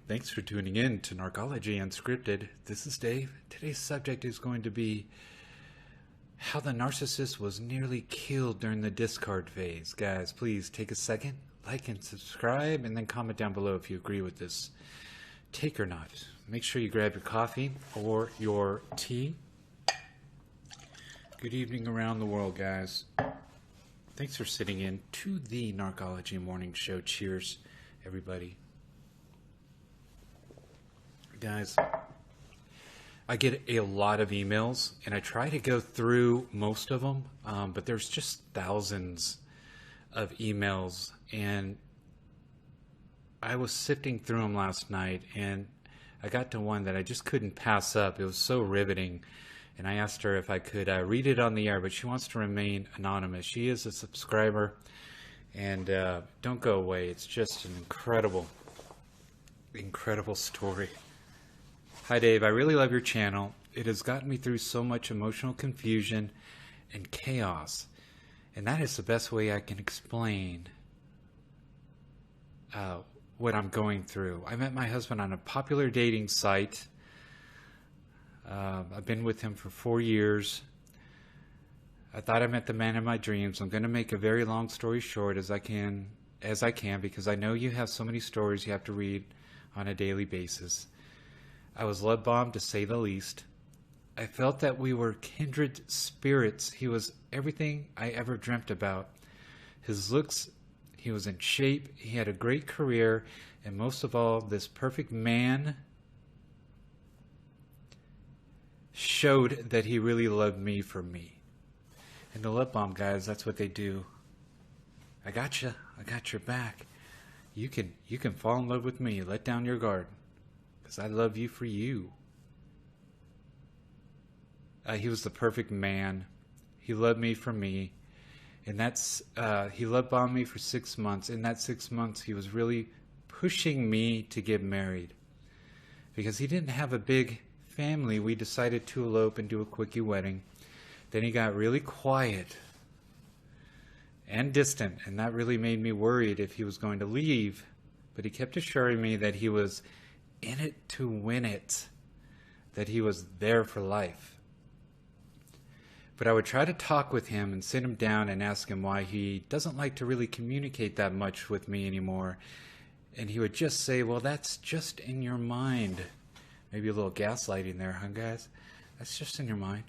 Thanks for tuning in to Narcology Unscripted. This is Dave. Today's subject is going to be how the narcissist was nearly killed during the discard phase. Guys, please take a second, like and subscribe, and then comment down below if you agree with this take or not. Make sure you grab your coffee or your tea. Good evening around the world, guys. Thanks for sitting in to the Narcology Morning Show. Cheers, everybody. Guys, I get a lot of emails, and I try to go through most of them, but there's just thousands of emails, and I was sifting through them last night, and I got to one that I just couldn't pass up. It was so riveting, and I asked her if I could read it on the air, but she wants to remain anonymous. She is a subscriber, and don't go away. It's just an incredible story. Hi Dave, I really love your channel. It has gotten me through so much emotional confusion and chaos, and that is the best way I can explain what I'm going through. I met my husband on a popular dating site. I've been with him for 4 years. I thought I met the man of my dreams. I'm going to make a very long story short as I can because I know you have so many stories you have to read on a daily basis. I was love bombed, to say the least. I felt that we were kindred spirits. He was everything I ever dreamt about. His looks, he was in shape, he had a great career, and most of all, this perfect man showed that he really loved me for me. And the love bomb, guys, that's what they do. I got you. I got your back. You can fall in love with me. Let down your guard, because I love you for you. He was the perfect man. He loved me for me. And he love bombed me for 6 months. In that 6 months, he was really pushing me to get married. Because he didn't have a big family, we decided to elope and do a quickie wedding. Then he got really quiet and distant, and that really made me worried if he was going to leave. But he kept assuring me that he was in it to win it, that he was there for life. But I would try to talk with him and sit him down and ask him why he doesn't like to really communicate that much with me anymore. And he would just say, well, that's just in your mind. Maybe a little gaslighting there, huh, guys? That's just in your mind.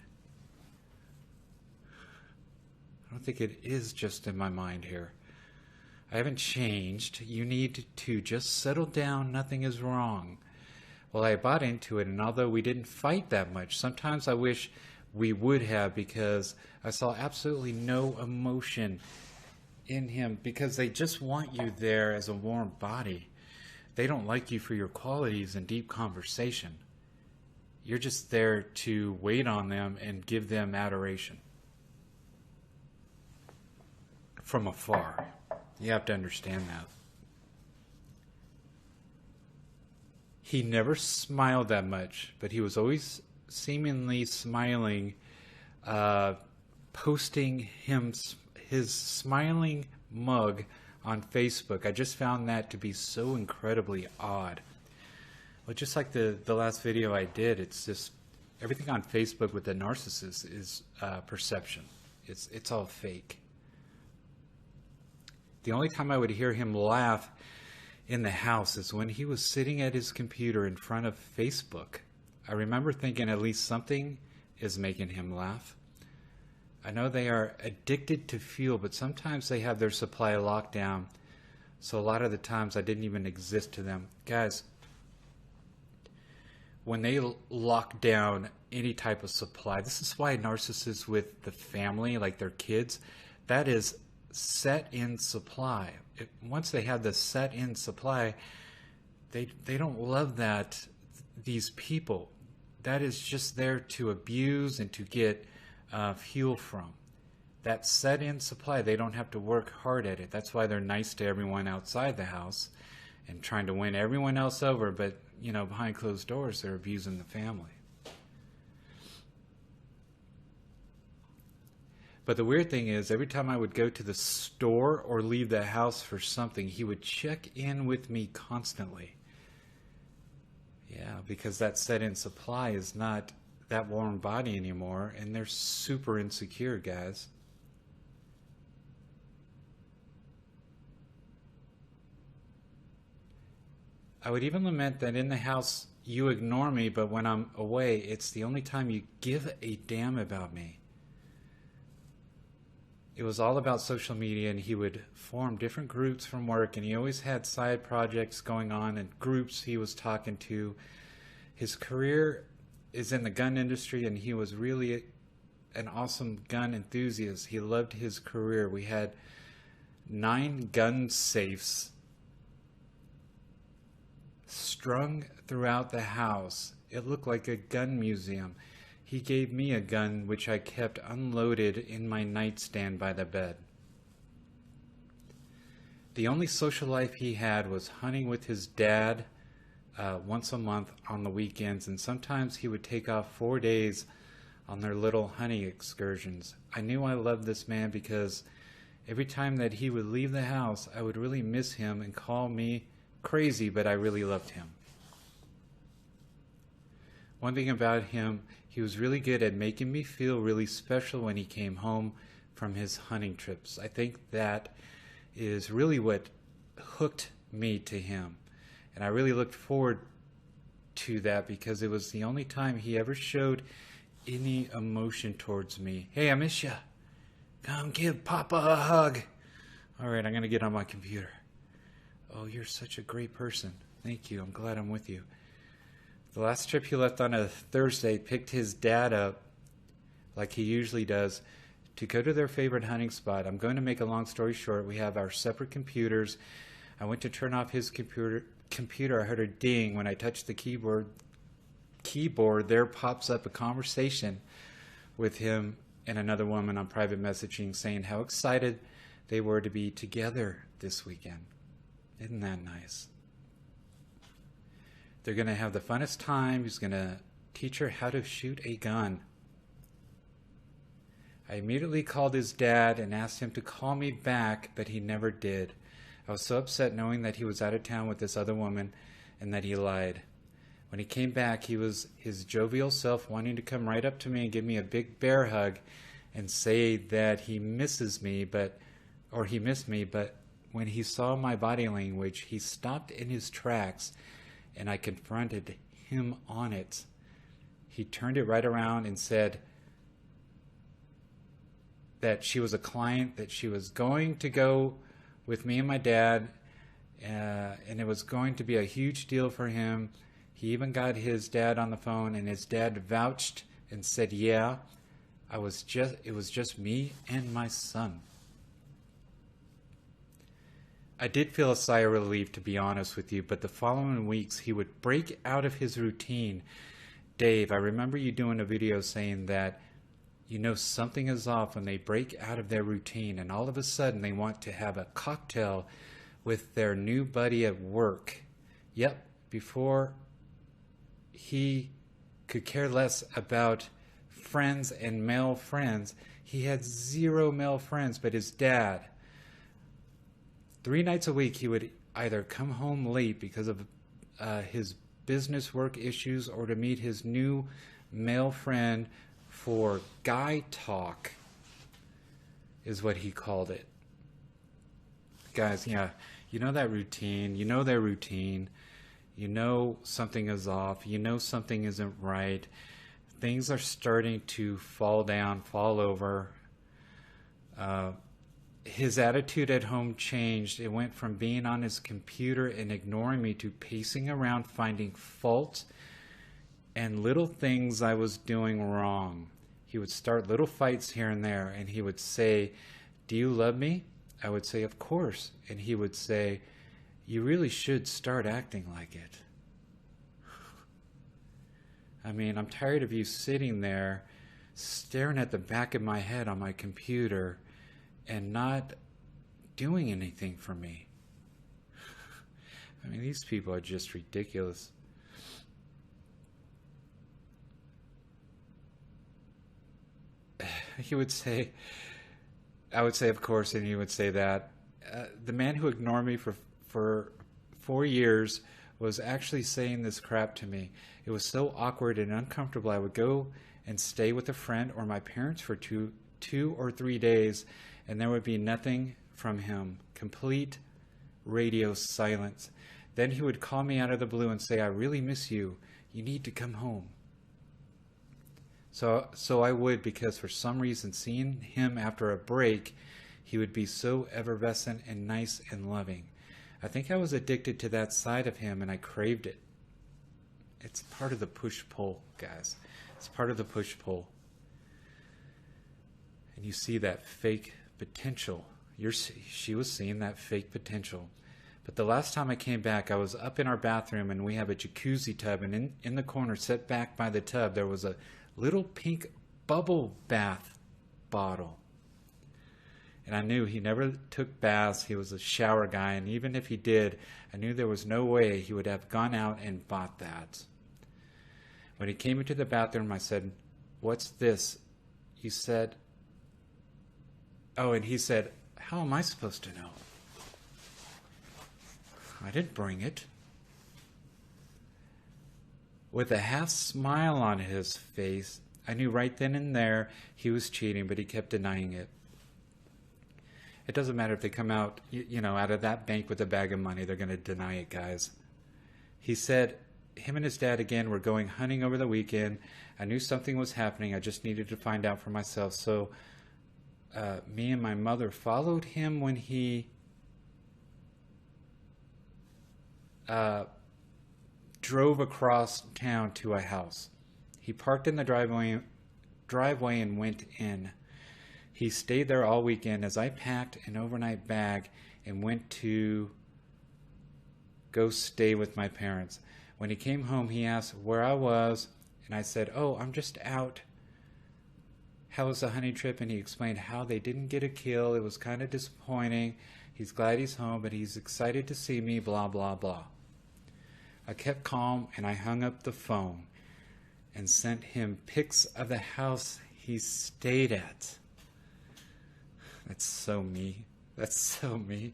I don't think it is just in my mind here. I haven't changed. You need to just settle down. Nothing is wrong. Well, I bought into it, and although we didn't fight that much, sometimes I wish we would have, because I saw absolutely no emotion in him, because they just want you there as a warm body. They don't like you for your qualities and deep conversation. You're just there to wait on them and give them adoration from afar. You have to understand that. He never smiled that much, but he was always seemingly smiling, posting his smiling mug on Facebook. I just found that to be so incredibly odd. Well, just like the last video I did, it's just everything on Facebook with the narcissist is perception. It's all fake. The only time I would hear him laugh in the house is when he was sitting at his computer in front of Facebook. I remember thinking at least something is making him laugh. I know they are addicted to fuel, but sometimes they have their supply locked down. So a lot of the times I didn't even exist to them. Guys, when they lock down any type of supply, this is why narcissists with the family, like their kids, that is set in supply. Once they have the set in supply, they don't love these people. That is just there to abuse and to get fuel from. That set in supply, they don't have to work hard at it. That's why they're nice to everyone outside the house and trying to win everyone else over, but behind closed doors they're abusing the family. But the weird thing is, every time I would go to the store or leave the house for something, he would check in with me constantly. because that set-in supply is not that warm body anymore, and they're super insecure, guys. I would even lament that in the house you ignore me, but when I'm away, it's the only time you give a damn about me. It was all about social media, and he would form different groups from work, and he always had side projects going on and groups he was talking to. His career is in the gun industry, and he was really an awesome gun enthusiast. He loved his career. We had 9 gun safes strung throughout the house. It looked like a gun museum. He gave me a gun which I kept unloaded in my nightstand by the bed. The only social life he had was hunting with his dad once a month on the weekends, and sometimes he would take off 4 days on their little hunting excursions. I knew I loved this man because every time that he would leave the house, I would really miss him and call me crazy, but I really loved him. One thing about him, he was really good at making me feel really special when he came home from his hunting trips. I think that is really what hooked me to him. And I really looked forward to that because it was the only time he ever showed any emotion towards me. Hey, I miss you. Come give Papa a hug. All right, I'm going to get on my computer. Oh, you're such a great person. Thank you. I'm glad I'm with you. The last trip he left on a Thursday, picked his dad up, like he usually does, to go to their favorite hunting spot. I'm going to make a long story short. We have our separate computers. I went to turn off his computer. I heard a ding. When I touched the keyboard, there pops up a conversation with him and another woman on private messaging saying how excited they were to be together this weekend. Isn't that nice? They're going to have the funnest time. He's going to teach her how to shoot a gun. I immediately called his dad and asked him to call me back, but he never did. I was so upset knowing that he was out of town with this other woman and that he lied. When he came back, he was his jovial self, wanting to come right up to me and give me a big bear hug and say that he misses me, he missed me, but when he saw my body language, he stopped in his tracks and I confronted him on it. He turned it right around and said that she was a client, that she was going to go with me and my dad, and it was going to be a huge deal for him. He even got his dad on the phone, and his dad vouched and said, yeah, it was just me and my son. I did feel a sigh of relief, to be honest with you, but the following weeks he would break out of his routine. Dave, I remember you doing a video saying that you know something is off when they break out of their routine and all of a sudden they want to have a cocktail with their new buddy at work. Yep, before he could care less about friends and male friends, he had 0 male friends but his dad. 3 nights a week he would either come home late because of his business work issues or to meet his new male friend for guy talk, is what he called it. Guys, yeah, you know that routine, you know their routine, you know something is off, you know something isn't right, things are starting to fall over. His attitude at home changed. It went from being on his computer and ignoring me to pacing around finding fault and little things I was doing wrong. He would start little fights here and there, and he would say, "Do you love me?" I would say, "Of course." And he would say, "You really should start acting like it." I mean, I'm tired of you sitting there staring at the back of my head on my computer and not doing anything for me. I mean, these people are just ridiculous. He would say, I would say, of course, and he would say that. The man who ignored me for 4 years was actually saying this crap to me. It was so awkward and uncomfortable. I would go and stay with a friend or my parents for two or 3 days, and there would be nothing from him. Complete radio silence. Then he would call me out of the blue and say, "I really miss you. You need to come home." So I would, because for some reason, seeing him after a break, he would be so effervescent and nice and loving. I think I was addicted to that side of him, and I craved it. It's part of the push-pull, guys. It's part of the push-pull. And you see that fake potential. She was seeing that fake potential. But the last time I came back, I was up in our bathroom, and we have a jacuzzi tub, and in the corner, set back by the tub, there was a little pink bubble bath bottle. And I knew he never took baths. He was a shower guy, and even if he did, I knew there was no way he would have gone out and bought that. When he came into the bathroom, I said, "What's this?" He said, "Oh," and he said, "How am I supposed to know? I didn't bring it." With a half smile on his face, I knew right then and there he was cheating, but he kept denying it. It doesn't matter if they come out, out of that bank with a bag of money, they're going to deny it, guys. He said him and his dad again were going hunting over the weekend. I knew something was happening. I just needed to find out for myself. So me and my mother followed him when he drove across town to a house. He parked in the driveway and went in. He stayed there all weekend as I packed an overnight bag and went to go stay with my parents. When he came home, he asked where I was, and I said, "Oh, I'm just out. How was the hunting trip?" And he explained how they didn't get a kill. It was kind of disappointing. He's glad he's home, but he's excited to see me, blah, blah, blah. I kept calm, and I hung up the phone and sent him pics of the house he stayed at. That's so me. That's so me.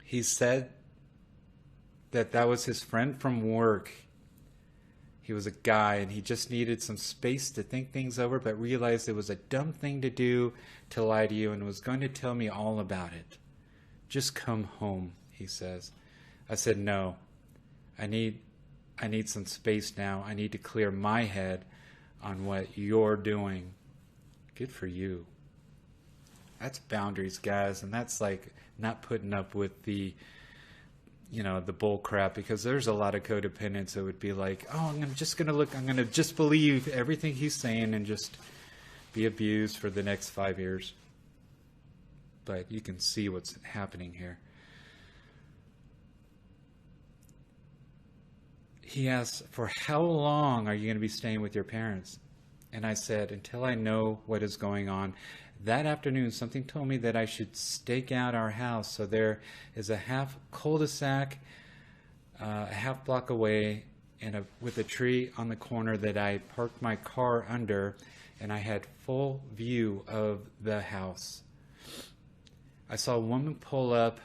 He said that was his friend from work. He was a guy, and he just needed some space to think things over, but realized it was a dumb thing to do to lie to you, and was going to tell me all about it. "Just come home," he says. I said, "No. I need some space now. I need to clear my head on what you're doing." Good for you. That's boundaries, guys, and that's like not putting up with the bull crap, because there's a lot of codependents that would be like, "Oh, I'm gonna just believe everything he's saying and just be abused for the next 5 years." But you can see what's happening here. He asked, "For how long are you going to be staying with your parents?" And I said, "Until I know what is going on." That afternoon, something told me that I should stake out our house. So there is a half cul-de-sac, a half block away, and with a tree on the corner that I parked my car under, and I had full view of the house. I saw a woman pull up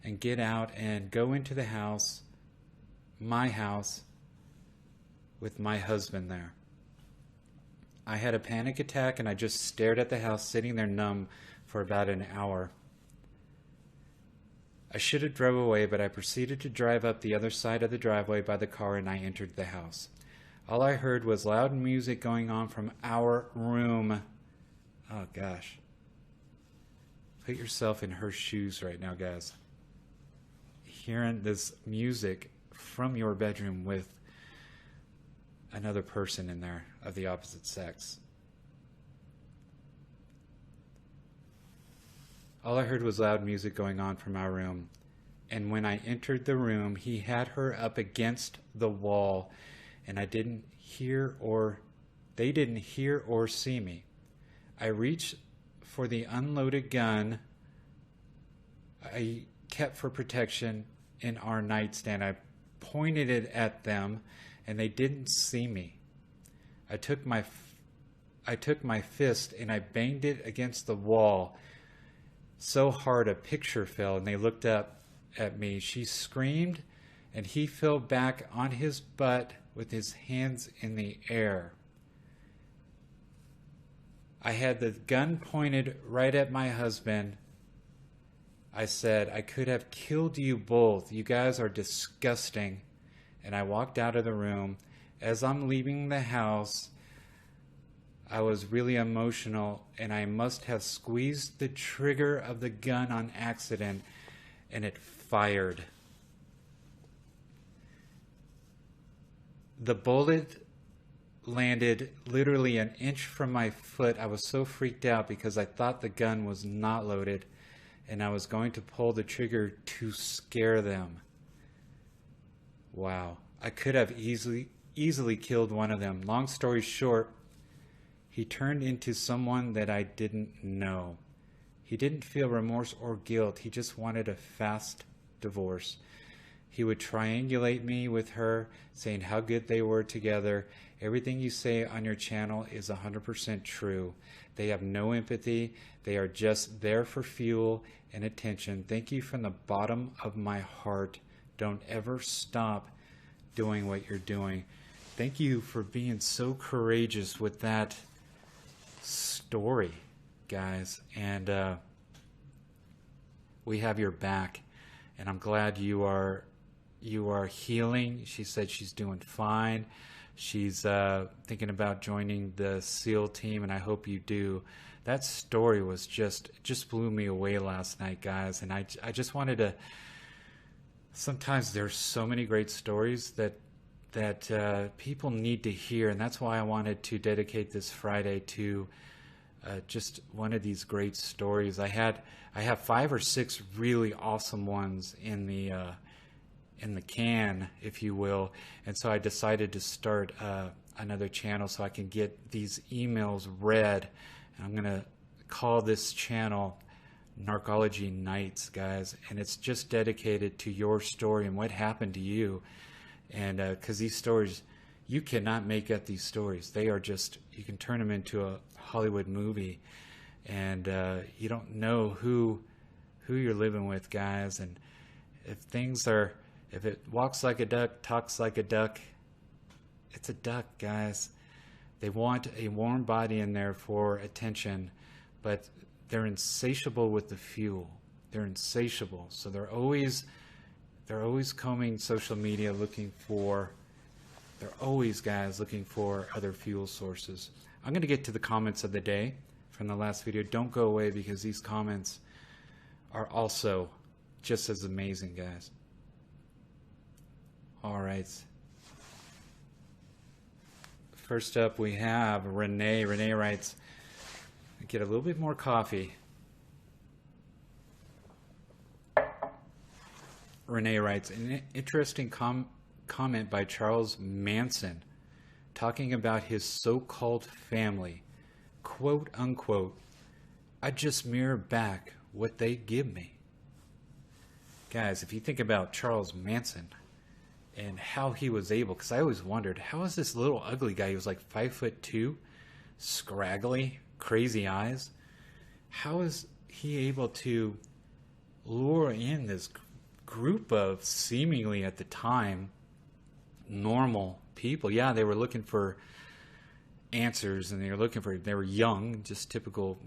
and get out and go into the house, my house, with my husband there. I had a panic attack, and I just stared at the house, sitting there numb for about an hour. I should have drove away, but I proceeded to drive up the other side of the driveway by the car, and I entered the house. All I heard was loud music going on from our room. Oh, gosh. Put yourself in her shoes right now, guys. Hearing this music from your bedroom with another person in there of the opposite sex. All I heard was loud music going on from our room, and when I entered the room, he had her up against the wall, and they didn't hear or see me. I reached for the unloaded gun I kept for protection in our nightstand. I pointed it at them, and they didn't see me. I took my fist and I banged it against the wall so hard a picture fell, and they looked up at me. She screamed, and he fell back on his butt with his hands in the air. I had the gun pointed right at my husband. I said, I could have killed you both. You guys are disgusting. And I walked out of the room. As I'm leaving the house, I was really emotional, and I must have squeezed the trigger of the gun on accident, and it fired. The bullet landed literally an inch from my foot. I was so freaked out because I thought the gun was not loaded, and I was going to pull the trigger to scare them. Wow. I could have easily killed one of them. Long story short, he turned into someone that I didn't know. He didn't feel remorse or guilt. He just wanted a fast divorce. He would triangulate me with her, saying how good they were together. Everything you say on your channel is 100% true. They have no empathy. They are just there for fuel and attention. Thank you from the bottom of my heart. Don't ever stop doing what you're doing. Thank you for being so courageous with that story, guys. And we have your back. And I'm glad you are healing. She said she's doing fine. She's thinking about joining the SEAL team, and I hope you do. That story was just blew me away last night, guys. And I just wanted to. Sometimes there's so many great stories that people need to hear, and that's why I wanted to dedicate this Friday to just one of these great stories. I have 5 or 6 really awesome ones in the can, if you will, and so I decided to start another channel so I can get these emails read. And I'm gonna call this channel Narcology Nights, guys, and it's just dedicated to your story and what happened to you. And because these stories, you cannot make up these stories. They are just, you can turn them into a Hollywood movie, and you don't know who you're living with, guys. And if it walks like a duck, talks like a duck, it's a duck, guys. They want a warm body in there for attention, but they're insatiable with the fuel. They're insatiable. So they're always combing social media they're always, guys, looking for other fuel sources. I'm going to get to the comments of the day from the last video. Don't go away, because these comments are also just as amazing, guys. All right. First up, we have Renee. Renee writes, get a little bit more coffee. Renee writes, an interesting comment by Charles Manson talking about his so-called family. Quote unquote, I just mirror back what they give me. Guys, if you think about Charles Manson and how he was able, because I always wondered, how is this little ugly guy, he was like 5'2", scraggly, crazy eyes, how is he able to lure in this group of seemingly at the time normal people? Yeah, they were looking for answers, and they were young, just typical,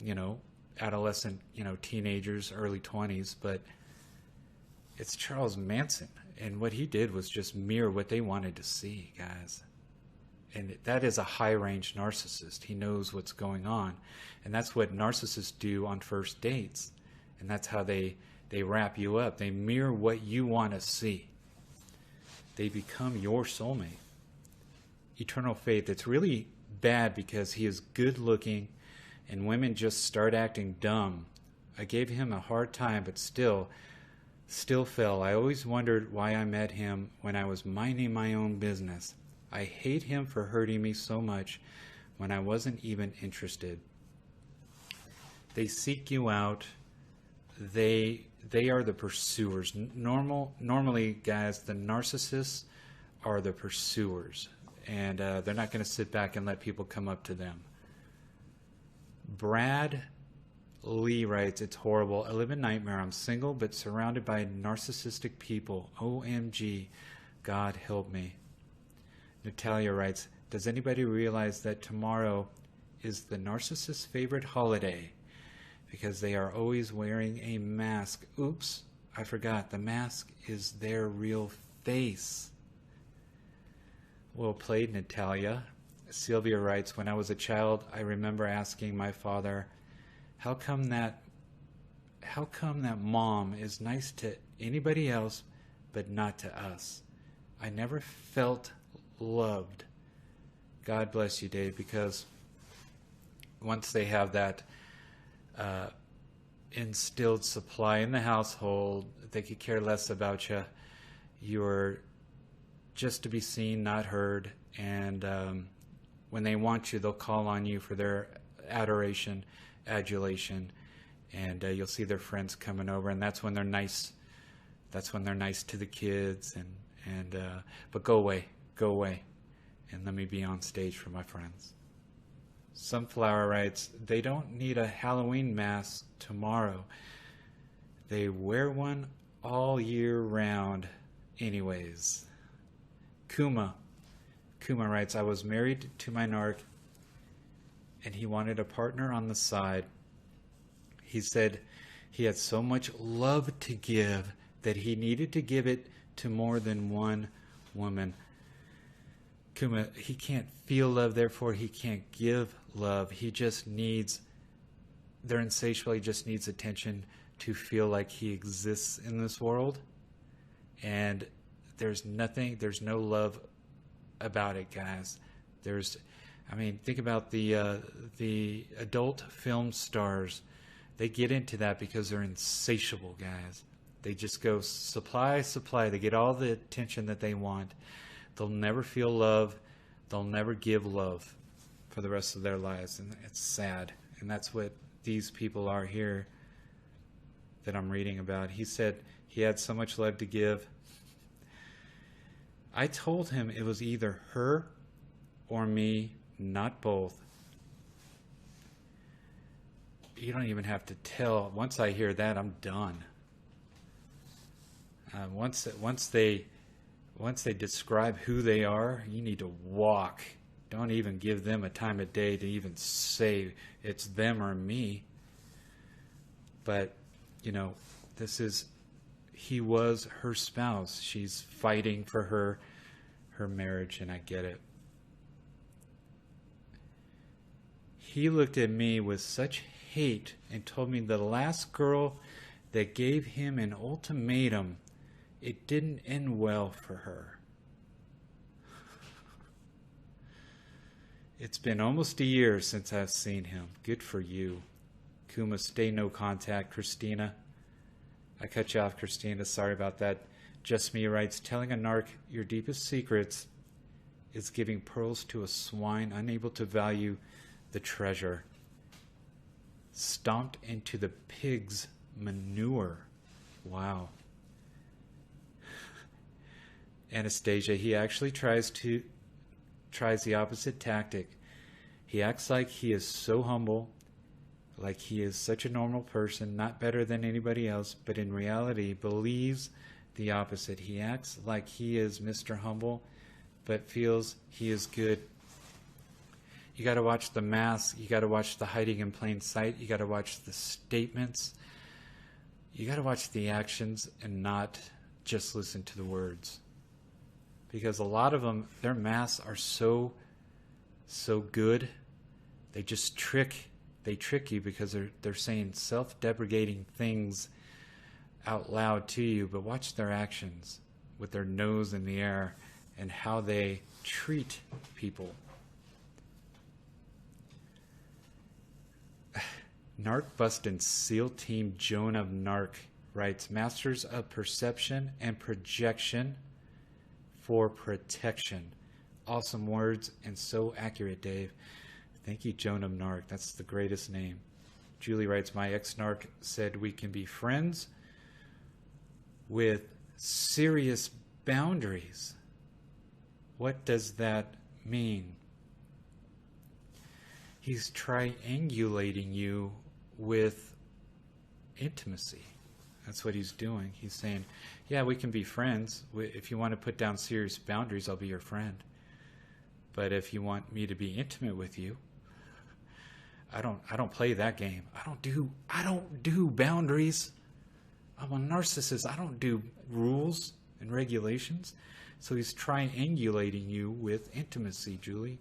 adolescent, teenagers, early 20s, but it's Charles Manson, and what he did was just mirror what they wanted to see, guys. And that is a high-range narcissist. He knows what's going on, and that's what narcissists do on first dates, and that's how they wrap you up. They mirror what you want to see. They become your soulmate. Eternal Faith, it's really bad because he is good looking and women just start acting dumb. I gave him a hard time, but still fell. I always wondered why I met him when I was minding my own business. I hate him for hurting me so much when I wasn't even interested. They seek you out. They are the pursuers. Normally, guys, the narcissists are the pursuers, and they're not going to sit back and let people come up to them. Brad Leigh writes, it's horrible. I live in nightmare. I'm single but surrounded by narcissistic people. OMG. God help me. Natalia writes, does anybody realize that tomorrow is the narcissist's favorite holiday? Because they are always wearing a mask. Oops, I forgot. The mask is their real face. Well played, Natalia. Sylvia writes, when I was a child, I remember asking my father, how come that mom is nice to anybody else but not to us? I never felt loved. God bless you, Dave, because once they have that instilled supply in the household, they could care less about you. You're just to be seen, not heard, and when they want you, they'll call on you for their adoration, adulation, and you'll see their friends coming over, and that's when they're nice. That's when they're nice to the kids, but go away, and let me be on stage for my friends. Sunflower writes, they don't need a Halloween mask tomorrow. They wear one all year round anyways. Kuma writes, I was married to my narc and he wanted a partner on the side. He said he had so much love to give that he needed to give it to more than one woman. Kuma, he can't feel love, therefore he can't give love. He just needs, they're insatiable, he just needs attention to feel like he exists in this world. And there's no love about it, guys. Think about the adult film stars. They get into that because they're insatiable, guys. They just go supply. They get all the attention that they want. They'll never feel love. They'll never give love for the rest of their lives. And it's sad. And that's what these people are here that I'm reading about. He said he had so much love to give. I told him it was either her or me, not both. You don't even have to tell. Once I hear that, I'm done. Once they describe who they are, you need to walk. Don't even give them a time of day to even say it's them or me. But, he was her spouse. She's fighting for her marriage, and I get it. He looked at me with such hate and told me the last girl that gave him an ultimatum, it didn't end well for her. It's been almost a year since I've seen him. Good for you. Kuma, stay no contact. Christina, I cut you off, Christina. Sorry about that. Just Me writes, telling a narc your deepest secrets is giving pearls to a swine unable to value the treasure. Stomped into the pig's manure. Wow. Anastasia, he actually tries the opposite tactic. He acts like he is so humble, like he is such a normal person, not better than anybody else, but in reality believes the opposite. He acts like he is Mr. Humble, but feels he is good. You got to watch the mask. You got to watch the hiding in plain sight. You got to watch the statements. You got to watch the actions and not just listen to the words. Because a lot of them, their masks are so good. They just trick you because they're saying self-deprecating things out loud to you, but watch their actions with their nose in the air and how they treat people. Narc bustin' SEAL Team Joan of Narc writes, masters of perception and projection for protection. Awesome words and so accurate, Dave. Thank you, Joan of Narc. That's the greatest name. Julie writes, my ex-narc said we can be friends with serious boundaries. What does that mean? He's triangulating you with intimacy. That's what he's doing. He's saying, yeah, we can be friends. If you want to put down serious boundaries, I'll be your friend. But if you want me to be intimate with you, I don't play that game. I don't do boundaries. I'm a narcissist. I don't do rules and regulations. So he's triangulating you with intimacy, Julie.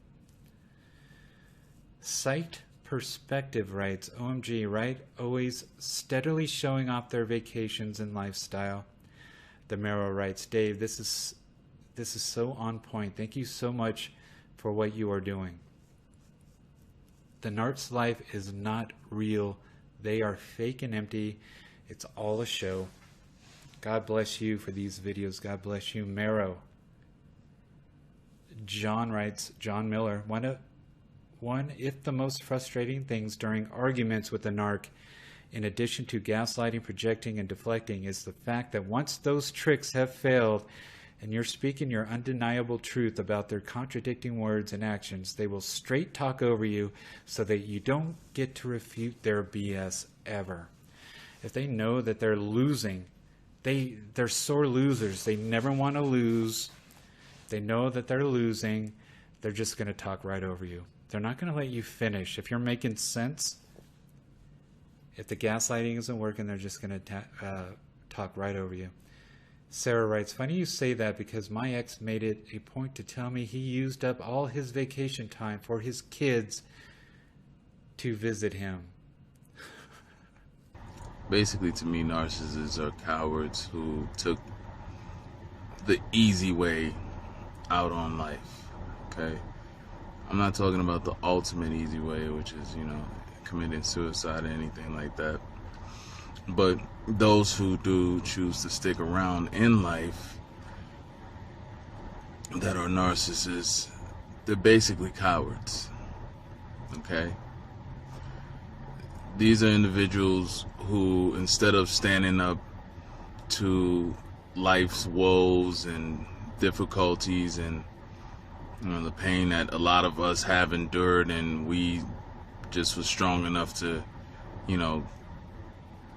Sight Perspective writes, OMG, right? Always steadily showing off their vacations and lifestyle. The Marrow writes, Dave, this is so on point. Thank you so much for what you are doing. The Narc's life is not real. They are fake and empty. It's all a show. God bless you for these videos. God bless you, Marrow. John writes, John Miller, one, if the most frustrating things during arguments with the narc, in addition to gaslighting, projecting, and deflecting, is the fact that once those tricks have failed and you're speaking your undeniable truth about their contradicting words and actions, they will straight talk over you so that you don't get to refute their BS ever. If they know that they're losing, they're sore losers. They never want to lose. They know that they're losing. They're just going to talk right over you. They're not going to let you finish. If you're making sense, if the gaslighting isn't working, they're just going to talk right over you. Sarah writes, funny you say that because my ex made it a point to tell me he used up all his vacation time for his kids to visit him. Basically, to me, narcissists are cowards who took the easy way out on life, okay? I'm not talking about the ultimate easy way, which is, committing suicide or anything like that. But those who do choose to stick around in life that are narcissists, they're basically cowards, okay? These are individuals who, instead of standing up to life's woes and difficulties and the pain that a lot of us have endured, and we just was strong enough to,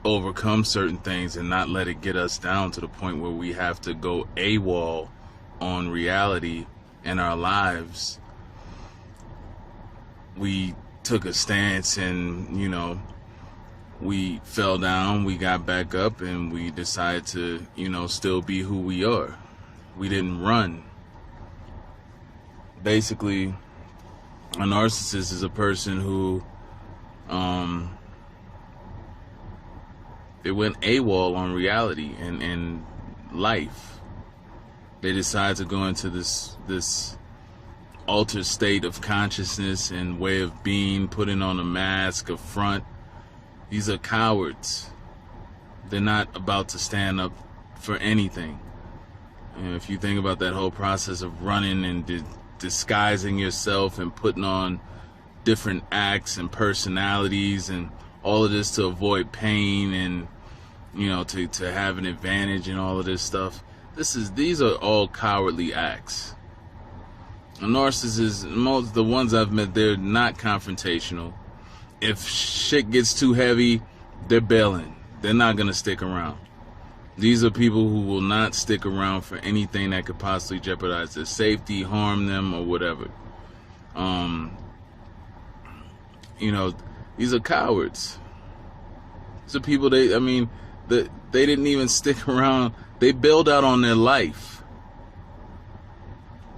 overcome certain things and not let it get us down to the point where we have to go AWOL on reality in our lives. We took a stance and, we fell down, we got back up, and we decided to, still be who we are. We didn't run. Basically, a narcissist is a person who they went AWOL on reality and life. They decide to go into this altered state of consciousness and way of being, putting on a mask, a front. These are cowards. They're not about to stand up for anything. And if you think about that whole process of running and disguising yourself and putting on different acts and personalities and all of this to avoid pain and to have an advantage and all of this stuff, these are all cowardly acts. A narcissist, most the ones I've met, they're not confrontational. If shit gets too heavy, they're bailing. They're not gonna stick around. These are people who will not stick around for anything that could possibly jeopardize their safety, harm them, or whatever. These are cowards. These are people, they didn't even stick around. They bailed out on their life.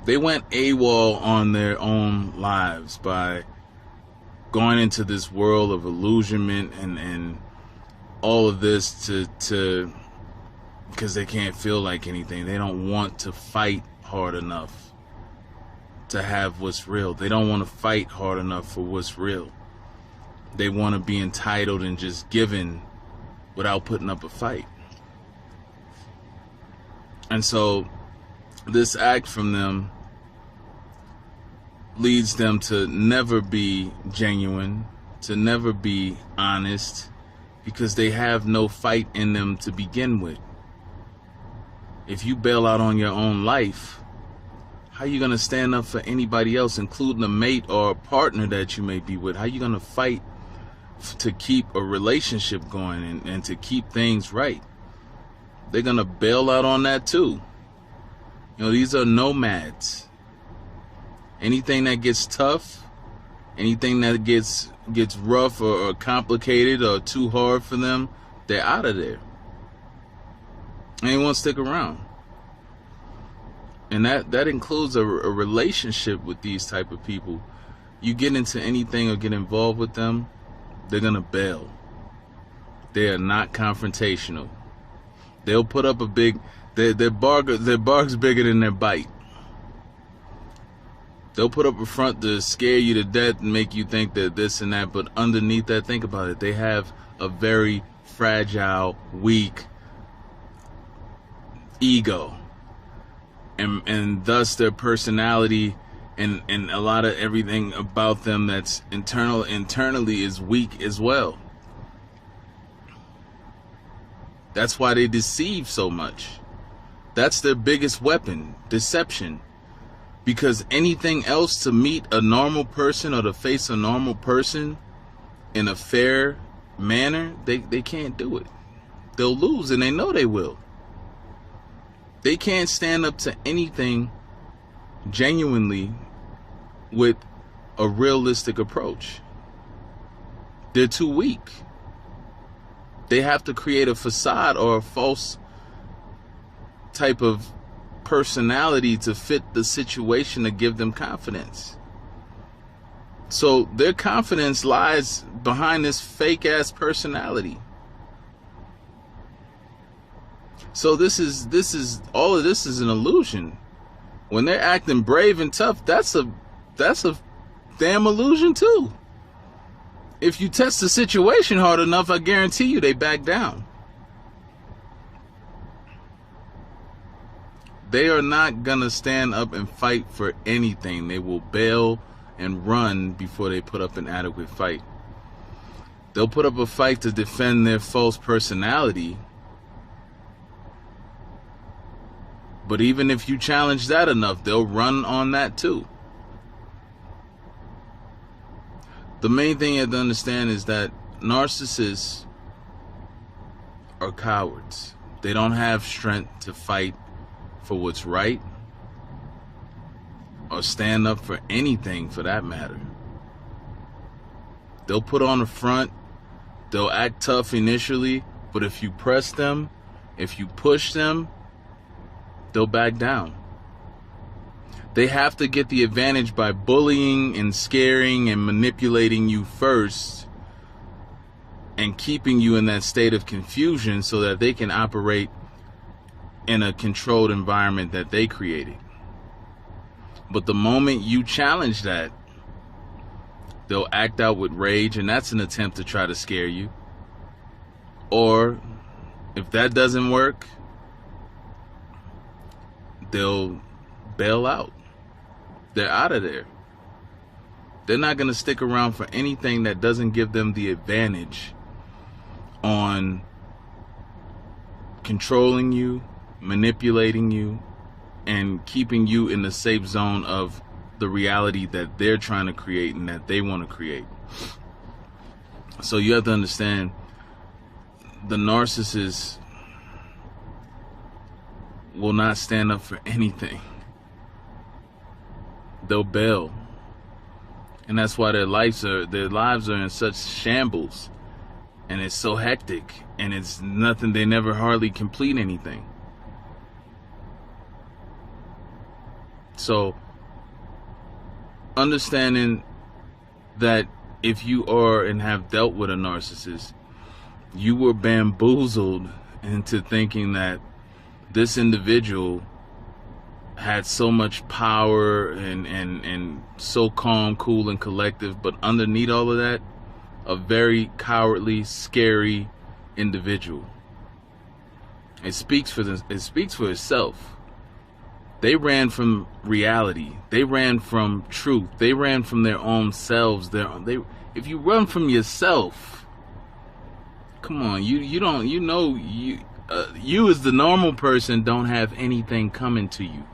They went AWOL on their own lives by going into this world of illusionment and all of this to because they can't feel like anything. They don't want to fight hard enough to have what's real. They don't want to fight hard enough for what's real. They want to be entitled and just given without putting up a fight. And so this act from them leads them to never be genuine, to never be honest, because they have no fight in them to begin with. If you bail out on your own life, how are you going to stand up for anybody else, including a mate or a partner that you may be with? How are you going to fight to keep a relationship going and to keep things right. They're going to bail out on that too. You know, these are nomads. Anything that gets tough, anything that gets rough or complicated or too hard for them, they're out of there. And they won't stick around. And that includes a relationship with these type of people. You get into anything or get involved with them, they're gonna bail. They are not confrontational. They'll put up a big, their bark's bigger than their bite. They'll put up a front to scare you to death and make you think that this and that, but underneath that, think about it, they have a very fragile, weak ego. And thus their personality and a lot of everything about them that's internally is weak as well. That's why they deceive so much. That's their biggest weapon, deception. Because anything else to meet a normal person or to face a normal person in a fair manner, they can't do it. They'll lose, and they know they will. They can't stand up to anything genuinely with a realistic approach. They're too weak. They have to create a facade or a false type of personality to fit the situation to give them confidence. So their confidence lies behind this fake ass personality. So this is all of this is an illusion. When they're acting brave and tough, that's a damn illusion too. If you test the situation hard enough, I guarantee you they back down. They are not gonna stand up and fight for anything. They will bail and run before they put up an adequate fight. They'll put up a fight to defend their false personality. But even if you challenge that enough, they'll run on that too. The main thing you have to understand is that narcissists are cowards. They don't have strength to fight for what's right or stand up for anything for that matter. They'll put on a front, they'll act tough initially, but if you press them, if you push them, they'll back down. They have to get the advantage by bullying and scaring and manipulating you first and keeping you in that state of confusion so that they can operate in a controlled environment that they created. But the moment you challenge that, they'll act out with rage, and that's an attempt to try to scare you. Or if that doesn't work, they'll bail out. They're out of there. They're not going to stick around for anything that doesn't give them the advantage on controlling you, manipulating you, and keeping you in the safe zone of the reality that they're trying to create and that they want to create. So you have to understand, the narcissist will not stand up for anything. They'll bail. And that's why their lives are in such shambles. And it's so hectic. And it's nothing, they never hardly complete anything. So, understanding that if you are and have dealt with a narcissist, you were bamboozled into thinking that this individual had so much power and so calm, cool, and collective, but underneath all of that, a very cowardly, scary individual. It speaks for itself. They ran from reality. They ran from truth. They ran from their own selves. If you run from yourself, come on, you as the normal person don't have anything coming to you.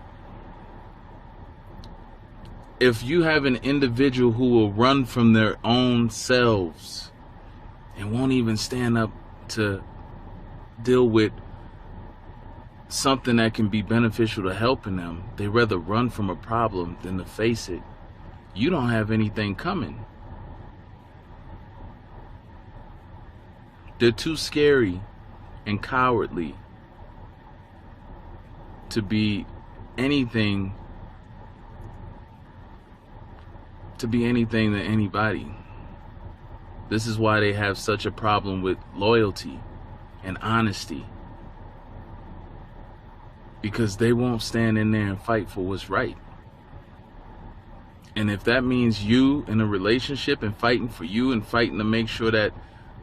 If you have an individual who will run from their own selves, and won't even stand up to deal with something that can be beneficial to helping them. They rather run from a problem than to face it. You don't have anything coming. They're too scary and cowardly to be anything to anybody. This is why they have such a problem with loyalty and honesty, because they won't stand in there and fight for what's right. And if that means you in a relationship and fighting for you and fighting to make sure that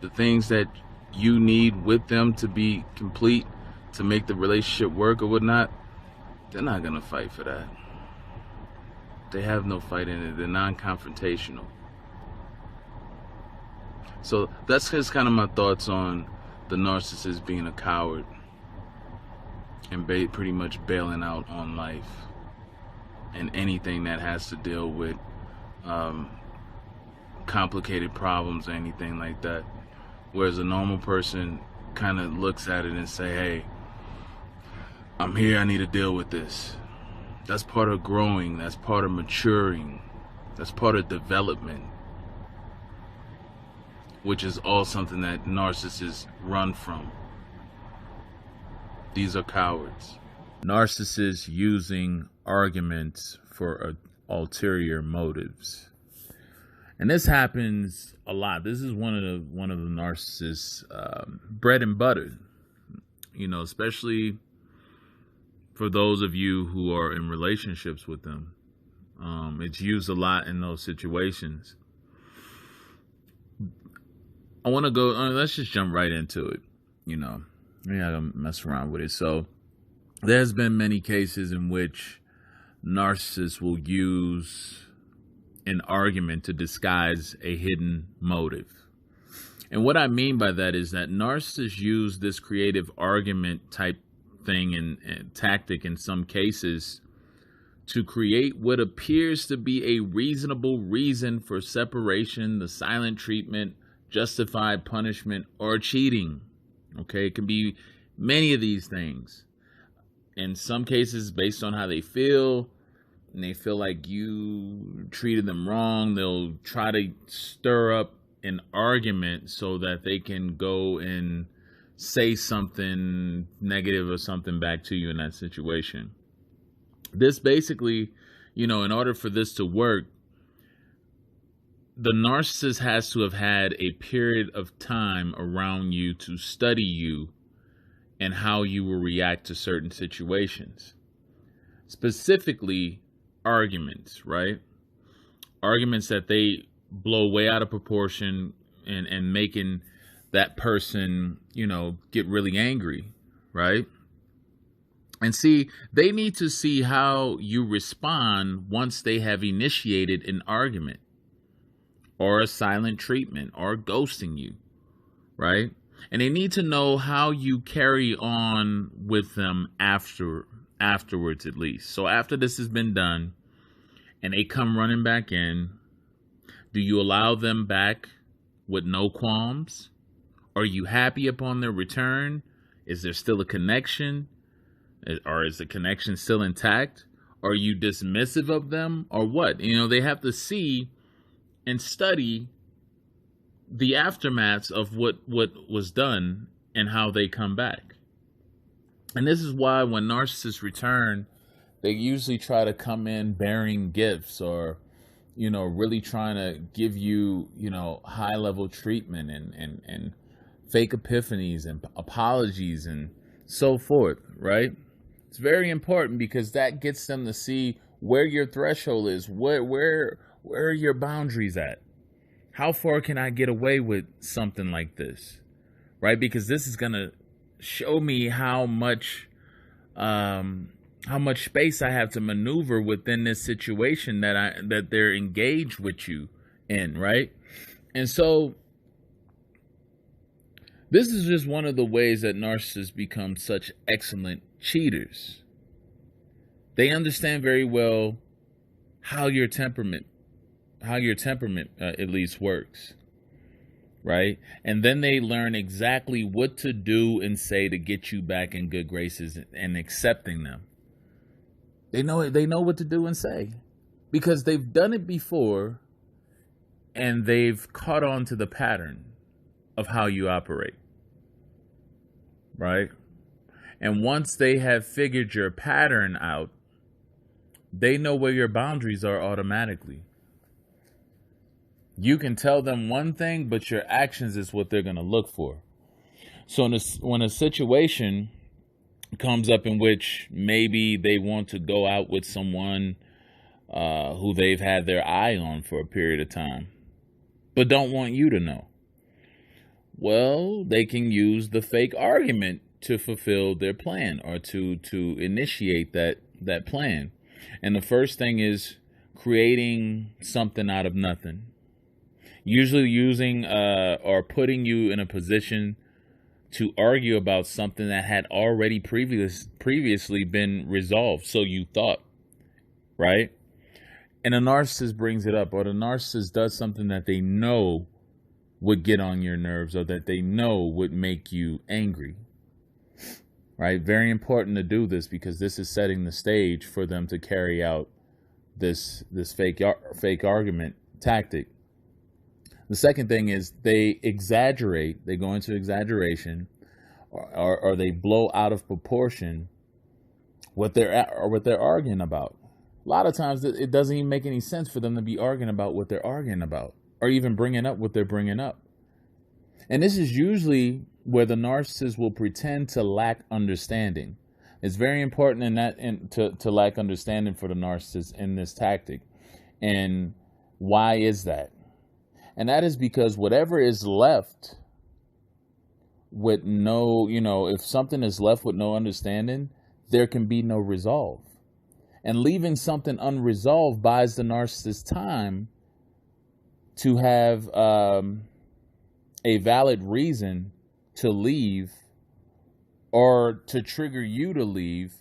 the things that you need with them to be complete to make the relationship work or whatnot, they're not gonna fight for that. They have no fight in it. They're non-confrontational. So that's just kind of my thoughts on the narcissist being a coward and pretty much bailing out on life and anything that has to deal with complicated problems or anything like that. Whereas a normal person kind of looks at it and say, hey, I'm here, I need to deal with this. That's part of growing, that's part of maturing, that's part of development, which is all something that narcissists run from. These are cowards. Narcissists using arguments for ulterior motives. And this happens a lot. This is one of the narcissists' bread and butter. You know, especially for those of you who are in relationships with them. It's used a lot in those situations. I want to go, let's just jump right into it. You know, I'm not going to mess around with it. So there's been many cases in which narcissists will use an argument to disguise a hidden motive. And what I mean by that is that narcissists use this creative argument type thing and tactic in some cases to create what appears to be a reasonable reason for separation, the silent treatment, justified punishment, or cheating. Okay, it can be many of these things. In some cases, based on how they feel, and they feel like you treated them wrong, they'll try to stir up an argument so that they can go and say something negative or something back to you in that situation. This basically, you know, in order for this to work, the narcissist has to have had a period of time around you to study you and how you will react to certain situations. Specifically, arguments, right? Arguments that they blow way out of proportion and making that person, you know, get really angry, right? And see, they need to see how you respond once they have initiated an argument or a silent treatment or ghosting you, right? And they need to know how you carry on with them afterwards, at least. So after this has been done and they come running back in, do you allow them back with no qualms? Are you happy upon their return? Is there still a connection? Or is the connection still intact? Are you dismissive of them or what? You know, they have to see and study the aftermaths of what was done and how they come back. And this is why when narcissists return, they usually try to come in bearing gifts or, you know, really trying to give you, you know, high level treatment and fake epiphanies and apologies and so forth, right? It's very important because that gets them to see where your threshold is, where are your boundaries at? How far can I get away with something like this, right? Because this is gonna show me how much space I have to maneuver within this situation that they're engaged with you in, right? And so this is just one of the ways that narcissists become such excellent cheaters. They understand very well how your temperament at least works, right? And then they learn exactly what to do and say to get you back in good graces and accepting them. They know what to do and say because they've done it before and they've caught on to the pattern of how you operate, right? And once they have figured your pattern out, they know where your boundaries are automatically. You can tell them one thing, but your actions is what they're going to look for. So when a situation comes up in which maybe they want to go out with someone who they've had their eye on for a period of time, but don't want you to know, well, they can use the fake argument to fulfill their plan or to initiate that plan. And the first thing is creating something out of nothing. Usually using or putting you in a position to argue about something that had already previously been resolved. So you thought, right? And a narcissist brings it up, or the narcissist does something that they know would get on your nerves or that they know would make you angry. Right? Very important to do this because this is setting the stage for them to carry out this fake argument tactic. The second thing is they exaggerate, they go into exaggeration, or they blow out of proportion what they're arguing about. A lot of times it doesn't even make any sense for them to be arguing about what they're arguing about, or even bringing up what they're bringing up. And this is usually where the narcissist will pretend to lack understanding. It's very important to lack understanding for the narcissist in this tactic. And why is that? And that is because whatever is left with no, if something is left with no understanding, there can be no resolve. And leaving something unresolved buys the narcissist time to have a valid reason to leave or to trigger you to leave,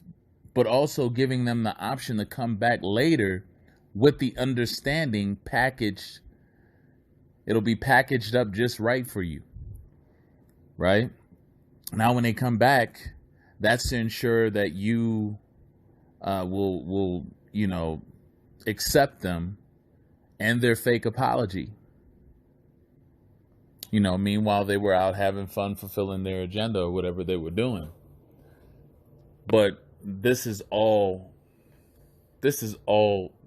but also giving them the option to come back later with the understanding packaged. It'll be packaged up just right for you, right? Now, when they come back, that's to ensure that you will accept them and their fake apology. Meanwhile, they were out having fun, fulfilling their agenda or whatever they were doing. But this is all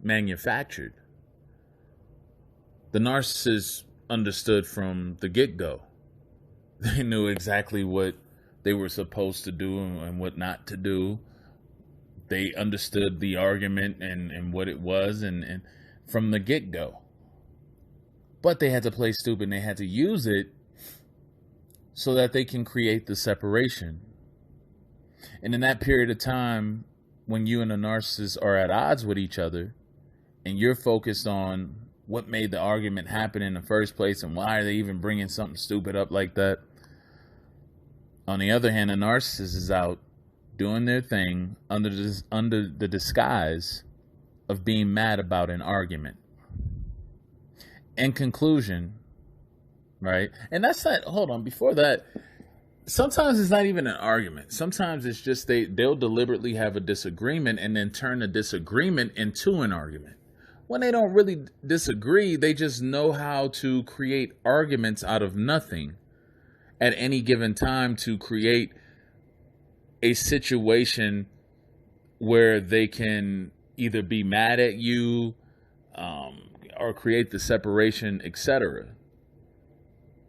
manufactured. The narcissist understood from the get-go. They knew exactly what they were supposed to do and what not to do. They understood the argument and what it was and from the get-go. But they had to play stupid and they had to use it so that they can create the separation. And in that period of time, when you and the narcissist are at odds with each other and you're focused on what made the argument happen in the first place and why are they even bringing something stupid up like that? On the other hand, a narcissist is out doing their thing under the disguise of being mad about an argument. In conclusion, right? And that's not, hold on, before that, sometimes it's not even an argument. Sometimes it's just they'll deliberately have a disagreement and then turn the disagreement into an argument. When they don't really disagree, they just know how to create arguments out of nothing at any given time to create a situation where they can either be mad at you or create the separation, etc.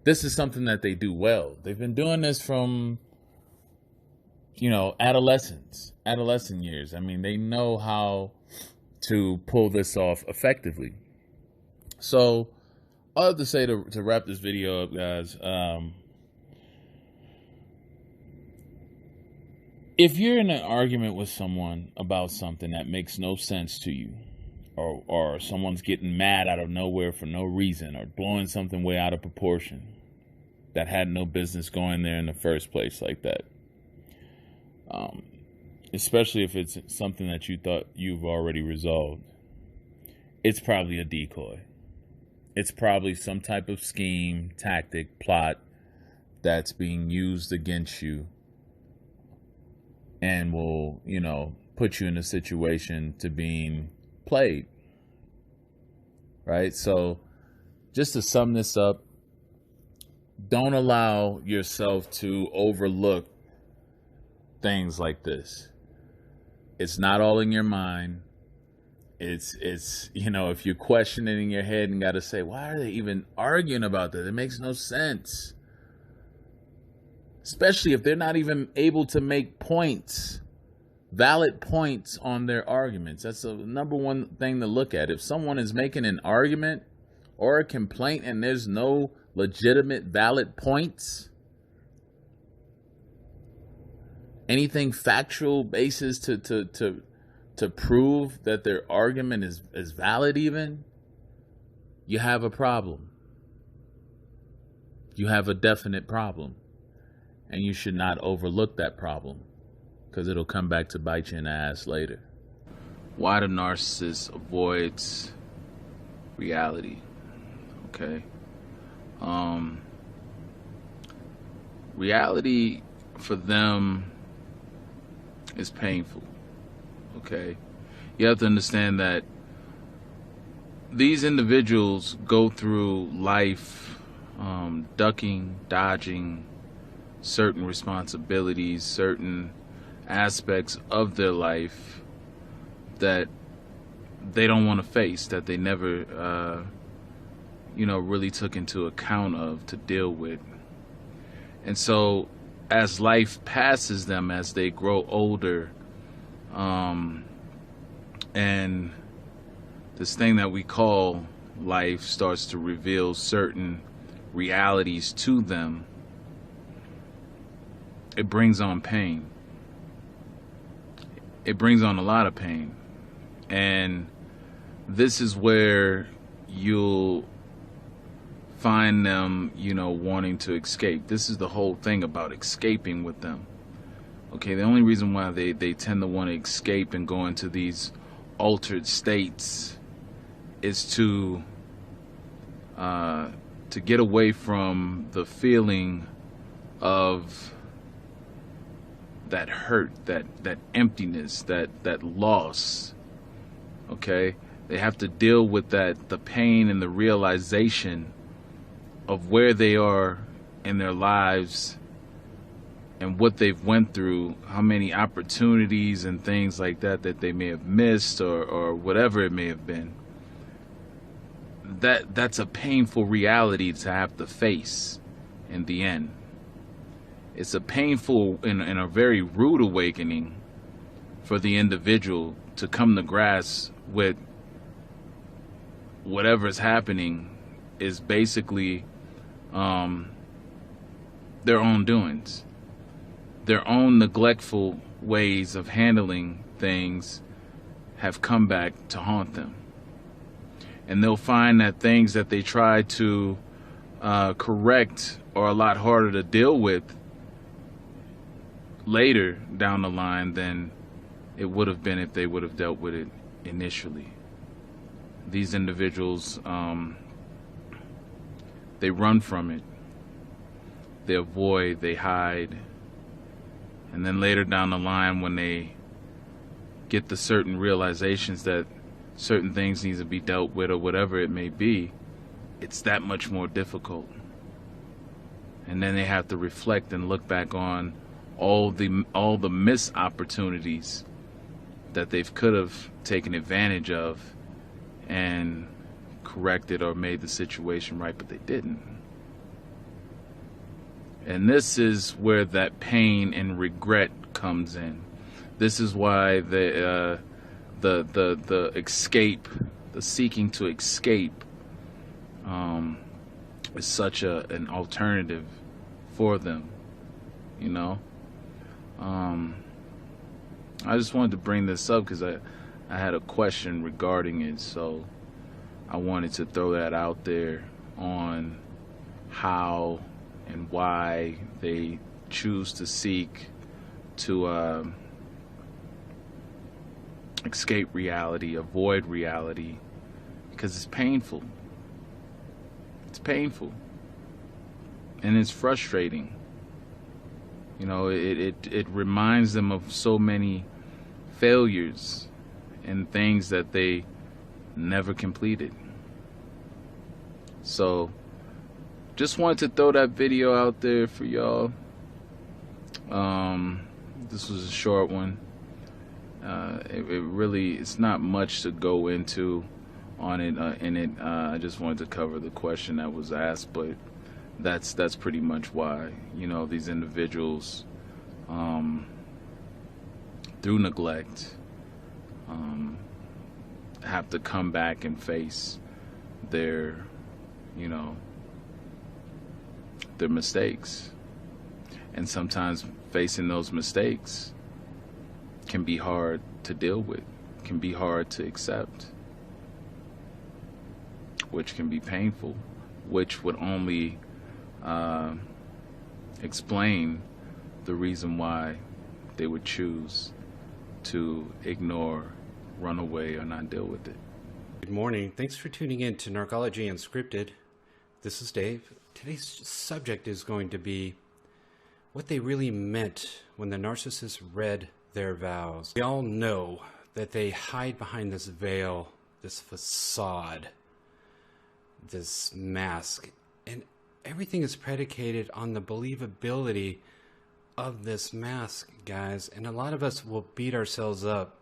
This is something that they do well. They've been doing this from, adolescent years. I mean, they know how to pull this off effectively. So all I have to say to wrap this video up, guys, if you're in an argument with someone about something that makes no sense to you, or someone's getting mad out of nowhere for no reason, or blowing something way out of proportion that had no business going there in the first place like that, especially if it's something that you thought you've already resolved, it's probably a decoy. it's probably some type of scheme, tactic, plot that's being used against you and will, put you in a situation to being played. Right? So just to sum this up, don't allow yourself to overlook things like this. It's not all in your mind. It's if you question it in your head and got to say, why are they even arguing about that? It makes no sense. Especially if they're not even able to make points, valid points on their arguments. That's the number one thing to look at. If someone is making an argument or a complaint and there's no legitimate, valid points, anything factual basis to prove that their argument is valid even, you have a problem. You have a definite problem. And you should not overlook that problem, because it'll come back to bite you in the ass later. Why the narcissist avoids reality. Okay. Reality for them is painful. Okay. You have to understand that these individuals go through life ducking, dodging certain responsibilities, certain aspects of their life that they don't want to face, that they never really took into account of to deal with. And so as life passes them, as they grow older, and this thing that we call life starts to reveal certain realities to them, it brings on pain. It brings on a lot of pain. And this is where you'll find them, wanting to escape. This is the whole thing about escaping with them. Okay, the only reason why they tend to want to escape and go into these altered states is to get away from the feeling of that hurt, that emptiness, that loss. Okay, they have to deal with the pain and the realization of where they are in their lives and what they've went through, how many opportunities and things like that they may have missed, or whatever it may have been. That's a painful reality to have to face in the end. It's a painful and a very rude awakening for the individual to come to grasp with whatever's happening is basically their own doings. Their own neglectful ways of handling things have come back to haunt them. And they'll find that things that they try to correct are a lot harder to deal with later down the line than it would have been if they would have dealt with it initially. These individuals, they run from it. They avoid, they hide. And then later down the line, when they get the certain realizations that certain things need to be dealt with or whatever it may be, it's that much more difficult. And then they have to reflect and look back on all the missed opportunities that they could have taken advantage of and corrected or made the situation right, but they didn't. And this is where that pain and regret comes in. This is why the escape, the seeking to escape, is such an alternative for them. I just wanted to bring this up because I had a question regarding it, so I wanted to throw that out there on how and why they choose to seek to escape reality, avoid reality, because it's painful. It's painful. And it's frustrating. You know, it reminds them of so many failures and things that they never completed. So, just wanted to throw that video out there for y'all. This was a short one. It's not much to go into on it. I just wanted to cover the question that was asked, but that's pretty much why, you know, these individuals, through neglect, have to come back and face their, you know, their mistakes. And sometimes facing those mistakes can be hard to deal with, can be hard to accept, which can be painful, which would only explain the reason why they would choose to ignore, run away, or not deal with it. Good morning. Thanks for tuning in to Narcology Unscripted. This is Dave. Today's subject is going to be what they really meant when the narcissist read their vows. We all know that they hide behind this veil, this facade, this mask, and everything is predicated on the believability of this mask, guys. And a lot of us will beat ourselves up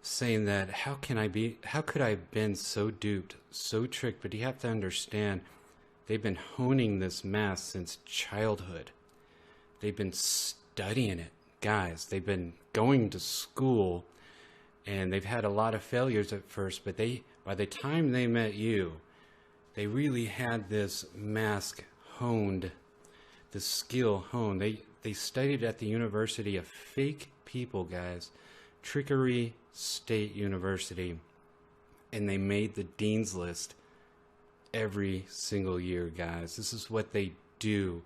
saying that how could I have been so duped, so tricked? But you have to understand, they've been honing this mask since childhood. They've been studying it, guys. They've been going to school, and they've had a lot of failures at first, but by the time they met you, they really had this mask honed, this skill honed. They studied at the University of Fake People, guys. Trickery State University, and they made the dean's list every single year, guys. This is what they do,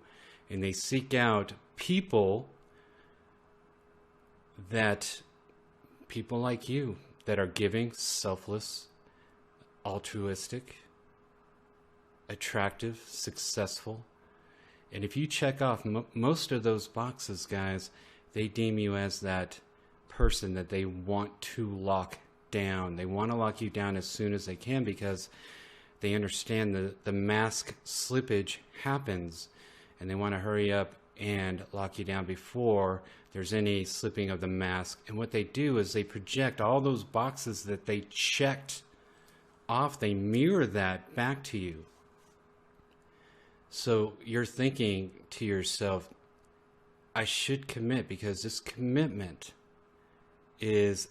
and they seek out people like you that are giving, selfless, altruistic, attractive, successful. And if you check off most of those boxes, guys, they deem you as that person that they want to lock down. They want to lock you down as soon as they can because they understand the mask slippage happens, and they want to hurry up and lock you down before there's any slipping of the mask. And what they do is they project all those boxes that they checked off. They mirror that back to you. So you're thinking to yourself, I should commit because this commitment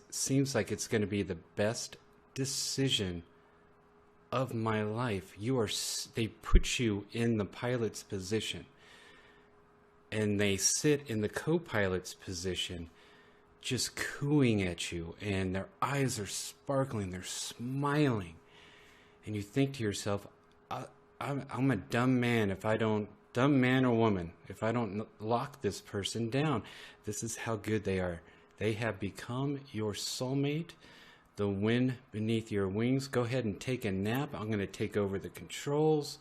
seems like it's going to be the best decision of my life. They put you in the pilot's position, and they sit in the co-pilot's position, just cooing at you, and their eyes are sparkling, they're smiling, and you think to yourself, I'm a dumb man or woman if I don't lock this person down. This is how good they are. They have become your soulmate, the wind beneath your wings. Go ahead and take a nap. I'm going to take over the controls,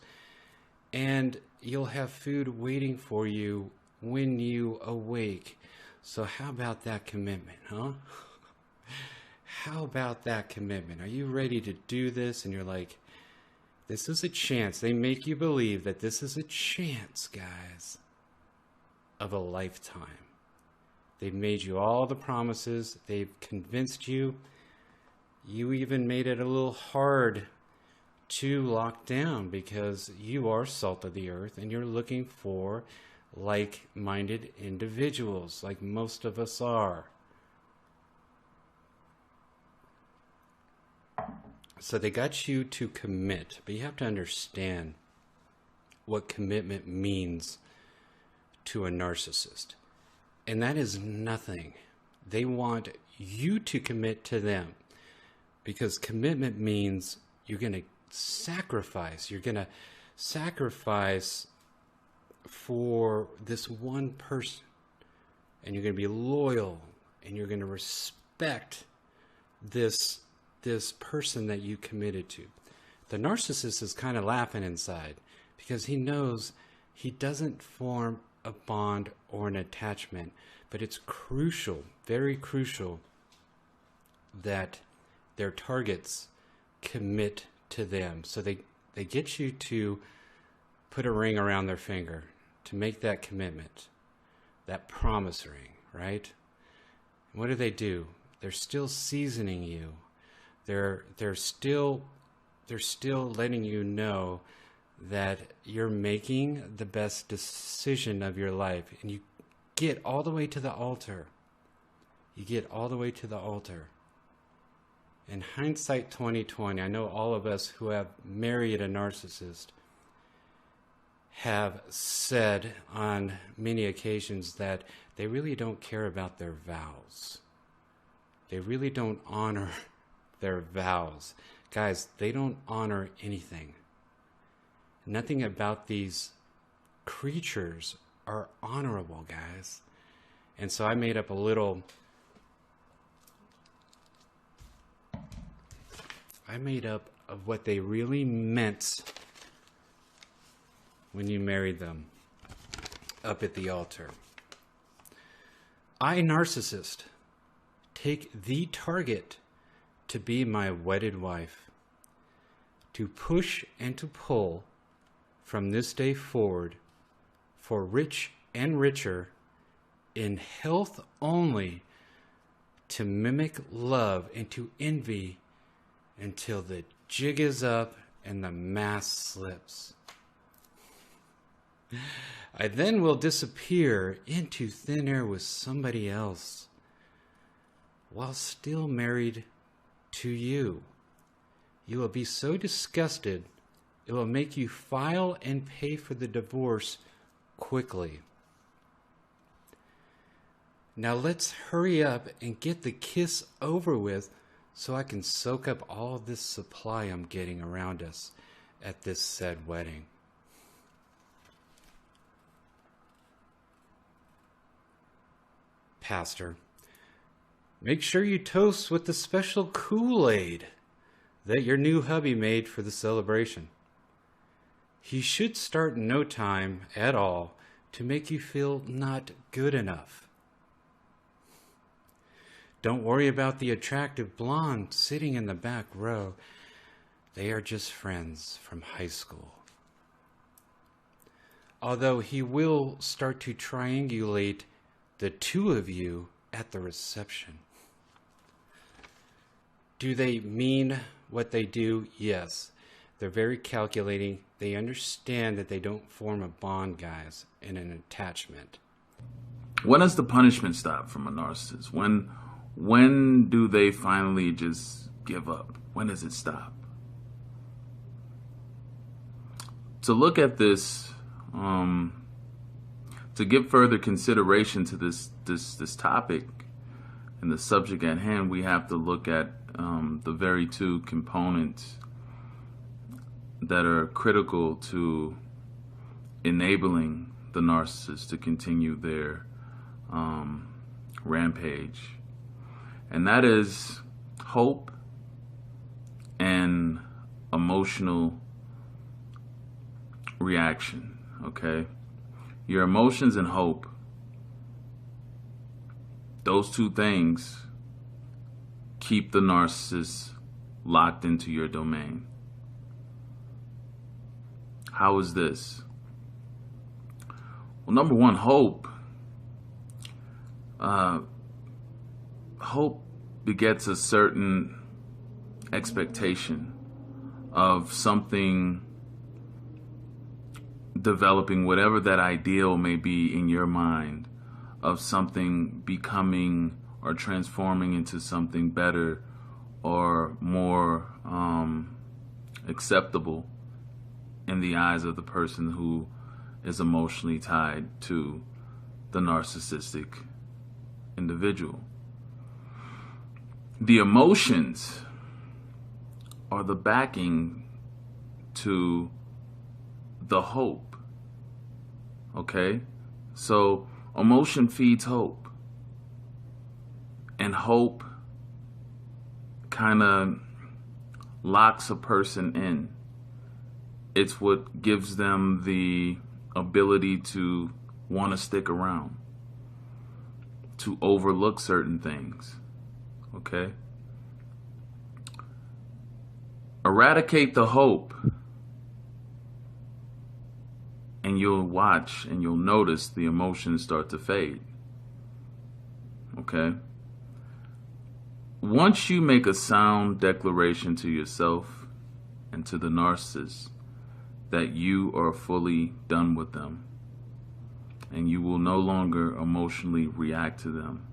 and you'll have food waiting for you when you awake. So how about that commitment, huh? How about that commitment? Are you ready to do this? And you're like, this is a chance. They make you believe that this is a chance, guys, of a lifetime. They've made you all the promises. They've convinced you. You even made it a little hard to lock down because you are salt of the earth and you're looking for like-minded individuals, like most of us are. So they got you to commit, but you have to understand what commitment means to a narcissist. And that is nothing. They want you to commit to them, because commitment means you're going to sacrifice. You're going to sacrifice for this one person, and you're going to be loyal, and you're going to respect this person that you committed to. The narcissist is kind of laughing inside because he knows he doesn't form a bond or an attachment, but it's crucial, very crucial, that their targets commit to them. So they get you to put a ring around their finger, to make that commitment, that promise ring, right? And what do? They're still seasoning you. They're still letting you know that you're making the best decision of your life. And you get all the way to the altar. You get all the way to the altar. In hindsight 2020, I know all of us who have married a narcissist have said on many occasions that they really don't care about their vows. They really don't honor their vows. Guys, they don't honor anything. Nothing about these creatures are honorable, guys. And so I made up a little... of what they really meant when you married them up at the altar. I, narcissist, take the target to be my wedded wife, to push and to pull from this day forward for rich and richer in health only, to mimic love and to envy until the jig is up and the mask slips. I then will disappear into thin air with somebody else while still married to you. You will be so disgusted, it will make you file and pay for the divorce quickly. Now let's hurry up and get the kiss over with so I can soak up all this supply I'm getting around us at this said wedding. Pastor, make sure you toast with the special Kool-Aid that your new hubby made for the celebration. He should start in no time at all to make you feel not good enough. Don't worry about the attractive blonde sitting in the back row. They are just friends from high school. Although he will start to triangulate the two of you at the reception. Do they mean what they do? Yes. They're very calculating. They understand that they don't form a bond, guys, in an attachment. When does the punishment stop from a narcissist? When do they finally just give up? When does it stop? To look at this, to give further consideration to this topic and the subject at hand, we have to look at the very two components that are critical to enabling the narcissist to continue their rampage. And that is hope and emotional reaction, okay? Your emotions and hope, those two things keep the narcissist locked into your domain. How is this? Well, number one, hope. Hope begets a certain expectation of something developing, whatever that ideal may be in your mind, of something becoming or transforming into something better or more acceptable in the eyes of the person who is emotionally tied to the narcissistic individual. The emotions are the backing to the hope. Okay? So emotion feeds hope. And hope kind of locks a person in It's what gives them the ability to want to stick around, to overlook certain things. Okay? Eradicate the hope, and you'll watch and you'll notice the emotions start to fade. Okay? Once you make a sound declaration to yourself and to the narcissist that you are fully done with them and you will no longer emotionally react to them,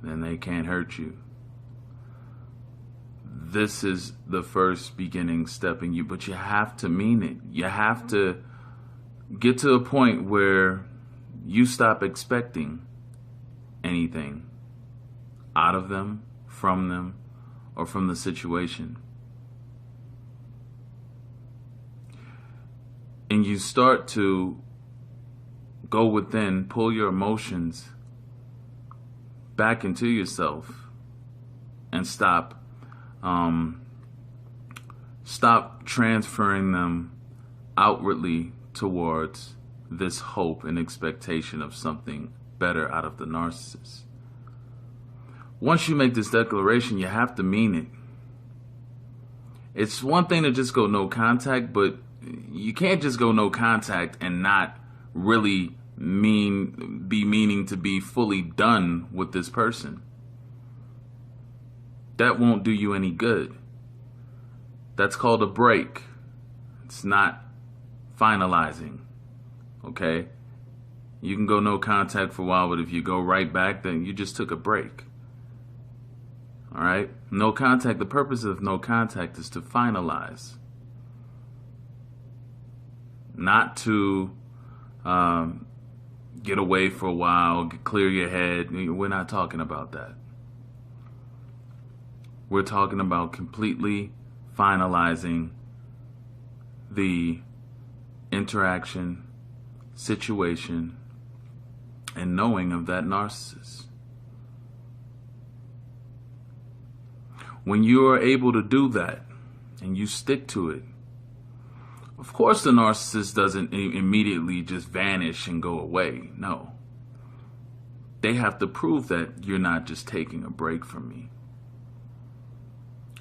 then they can't hurt you. This is the first beginning step in you, but you have to mean it. You have to get to a point where you stop expecting anything out of them, from them, or from the situation. And you start to go within, pull your emotions back into yourself, and stop transferring them outwardly towards this hope and expectation of something better out of the narcissist. Once you make this declaration, you have to mean it. It's one thing to just go no contact, but you can't just go no contact and not really be meaning to be fully done with this person. That won't do you any good. That's called a break. It's not finalizing. Okay? You can go no contact for a while, but if you go right back, then you just took a break. All right? No contact. The purpose of no contact is to finalize. Not to get away for a while, clear your head. We're not talking about that. We're talking about completely finalizing the interaction, situation, and knowing of that narcissist. When you are able to do that and you stick to it, of course the narcissist doesn't immediately just vanish and go away. No. They have to prove that you're not just taking a break from me.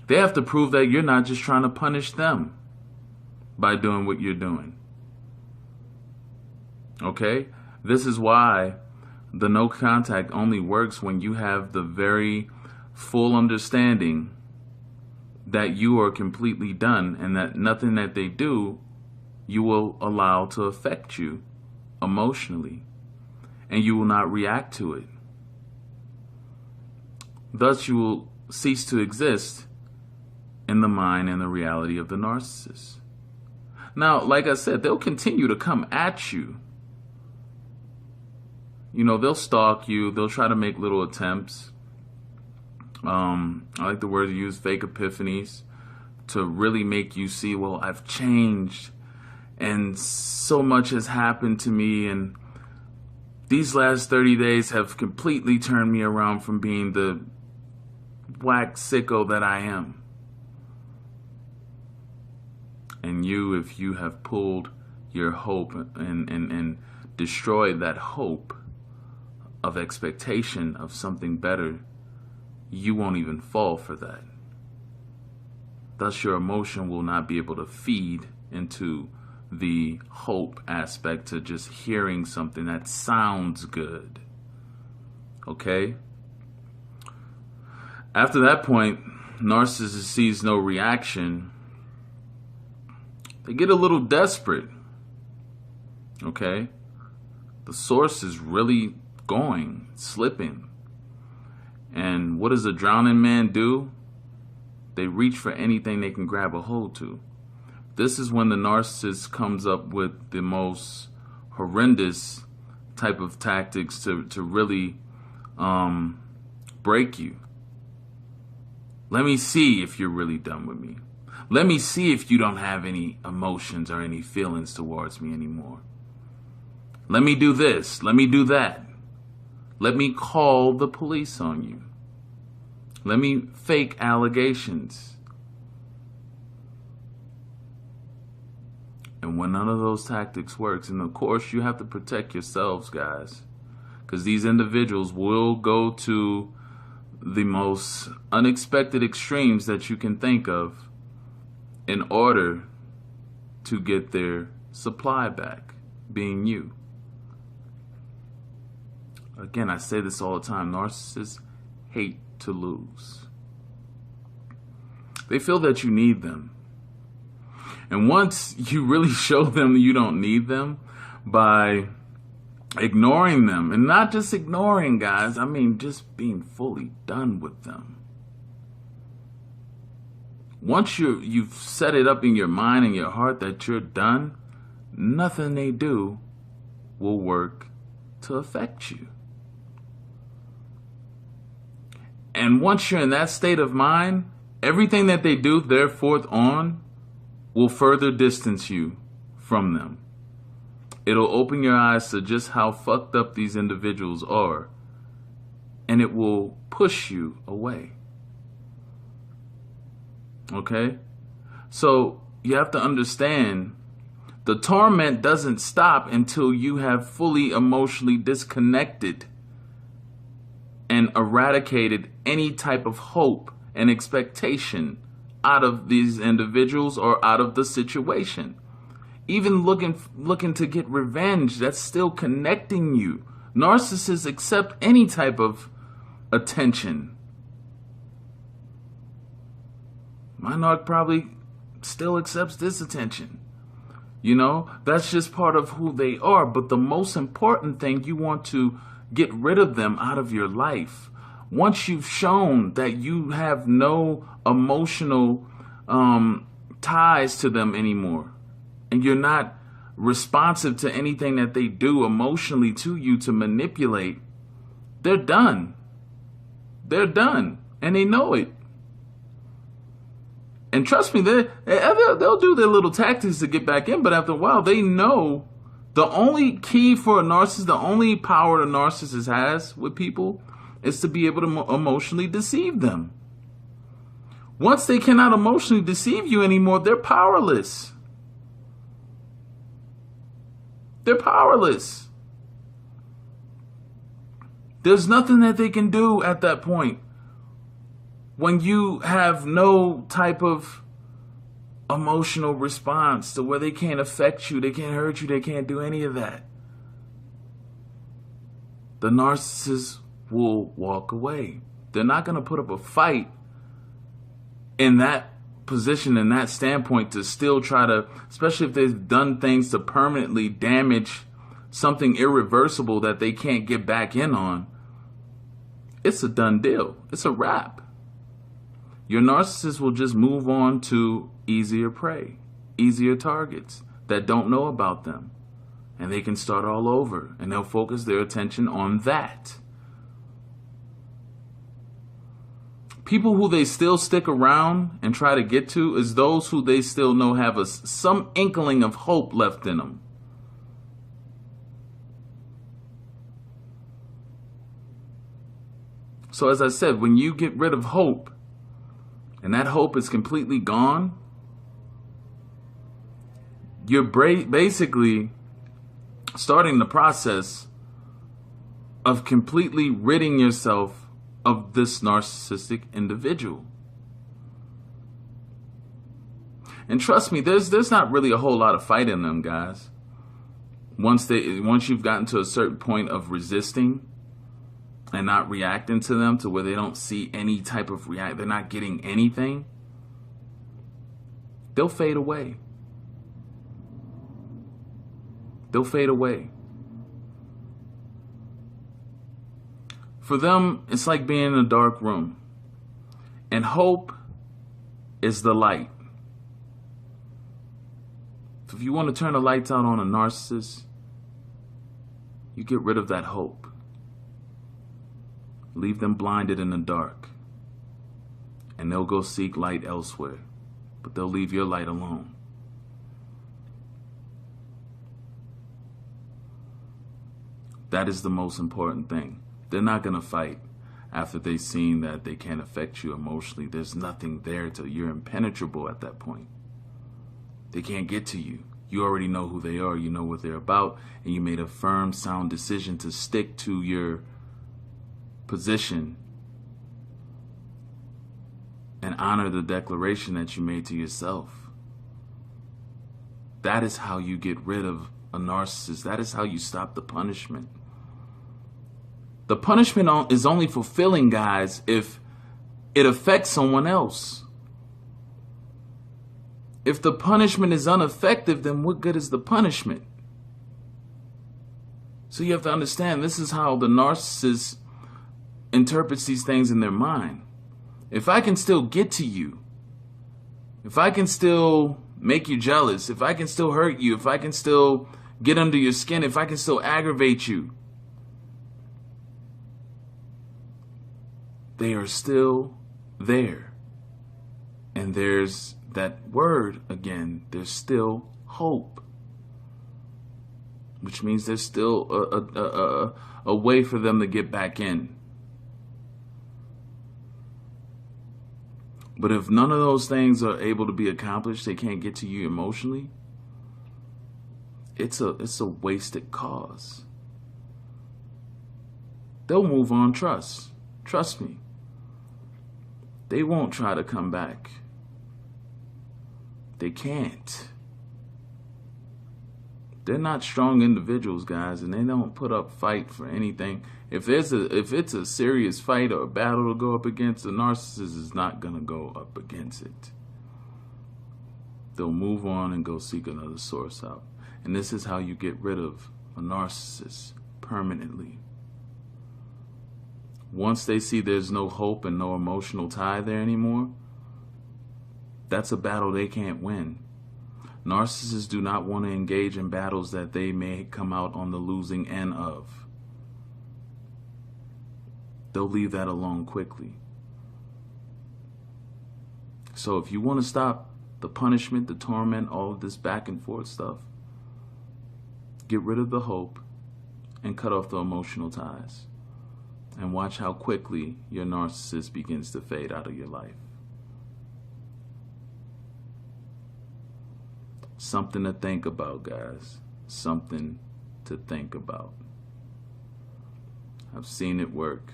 They have to prove that you're not just trying to punish them by doing what you're doing. Okay? This is why the no contact only works when you have the very full understanding that you are completely done and that nothing that they do you will allow to affect you emotionally, and you will not react to it. Thus, you will cease to exist in the mind and the reality of the narcissist. Now, like I said, they'll continue to come at you. You know, they'll stalk you. They'll try to make little attempts. I like the word you use, fake epiphanies, to really make you see, well, I've changed and so much has happened to me, and these last 30 days have completely turned me around from being the whack sicko that I am. And you, if you have pulled your hope and destroyed that hope of expectation of something better, you won't even fall for that. Thus, your emotion will not be able to feed into the hope aspect to just hearing something that sounds good. Okay? After that point, narcissist sees no reaction. They get a little desperate. Okay? The source is really going, slipping. And what does a drowning man do? They reach for anything they can grab a hold to. This is when the narcissist comes up with the most horrendous type of tactics to really break you. Let me see if you're really done with me. Let me see if you don't have any emotions or any feelings towards me anymore. Let me do this. Let me do that. Let me call the police on you. Let me fake allegations. And when none of those tactics works, and of course you have to protect yourselves, guys, because these individuals will go to the most unexpected extremes that you can think of in order to get their supply back, being you. Again, I say this all the time. Narcissists hate to lose. They feel that you need them. And once you really show them you don't need them by ignoring them, and not just ignoring, guys, I mean just being fully done with them. Once you've set it up in your mind and your heart that you're done, nothing they do will work to affect you. And once you're in that state of mind, everything that they do therefore on will further distance you from them. It'll open your eyes to just how fucked up these individuals are, and it will push you away. Okay? So you have to understand, the torment doesn't stop until you have fully emotionally disconnected and eradicated any type of hope and expectation out of these individuals or out of the situation. Even looking to get revenge, that's still connecting you. Narcissists accept any type of attention. My narc probably still accepts this attention. You know, that's just part of who they are. But the most important thing, you want to get rid of them out of your life. Once you've shown that you have no emotional ties to them anymore, and you're not responsive to anything that they do emotionally to you to manipulate, they're done. They're done. And they know it. And trust me, they'll do their little tactics to get back in, but after a while, they know the only key for a narcissist, the only power a narcissist has with people is to be able to emotionally deceive them. Once they cannot emotionally deceive you anymore, they're powerless. They're powerless. There's nothing that they can do at that point. When you have no type of emotional response to where they can't affect you, they can't hurt you, they can't do any of that, the narcissist will walk away. They're not going to put up a fight in that position, in that standpoint, to still try to, especially if they've done things to permanently damage something irreversible that they can't get back in on. It's a done deal. It's a wrap. Your narcissist will just move on to easier prey, easier targets that don't know about them. And they can start all over, and they'll focus their attention on that. People who they still stick around and try to get to is those who they still know have some inkling of hope left in them. So as I said, when you get rid of hope, and that hope is completely gone, you're basically starting the process of completely ridding yourself of this narcissistic individual. And trust me, there's not really a whole lot of fight in them, guys. Once you've gotten to a certain point of resisting and not reacting to them, to where they don't see any type of they're not getting anything, they'll fade away. They'll fade away. For them, it's like being in a dark room. And hope is the light. So if you want to turn the lights out on a narcissist, you get rid of that hope. Leave them blinded in the dark. And they'll go seek light elsewhere. But they'll leave your light alone. That is the most important thing. They're not going to fight after they've seen that they can't affect you emotionally. There's nothing there till you're impenetrable at that point. They can't get to you. You already know who they are. You know what they're about. And you made a firm, sound decision to stick to your position and honor the declaration that you made to yourself. That is how you get rid of a narcissist. That is how you stop the punishment. The punishment is only fulfilling, guys, if it affects someone else. If the punishment is ineffective, then what good is the punishment? So you have to understand, this is how the narcissist interprets these things in their mind. If I can still get to you, if I can still make you jealous, if I can still hurt you, if I can still get under your skin, if I can still aggravate you, they are still there. And there's that word again, there's still hope. Which means there's still a way for them to get back in. But if none of those things are able to be accomplished, they can't get to you emotionally, it's a wasted cause. They'll move on, trust me. They won't try to come back. They can't. They're not strong individuals, guys, and they don't put up fight for anything. If it's a serious fight or a battle to go up against, the narcissist is not gonna go up against it. They'll move on and go seek another source out. And this is how you get rid of a narcissist permanently. Once they see there's no hope and no emotional tie there anymore, that's a battle they can't win. Narcissists do not want to engage in battles that they may come out on the losing end of. They'll leave that alone quickly. So if you want to stop the punishment, the torment, all of this back and forth stuff, get rid of the hope and cut off the emotional ties. And watch how quickly your narcissist begins to fade out of your life. Something to think about, guys. Something to think about. I've seen it work.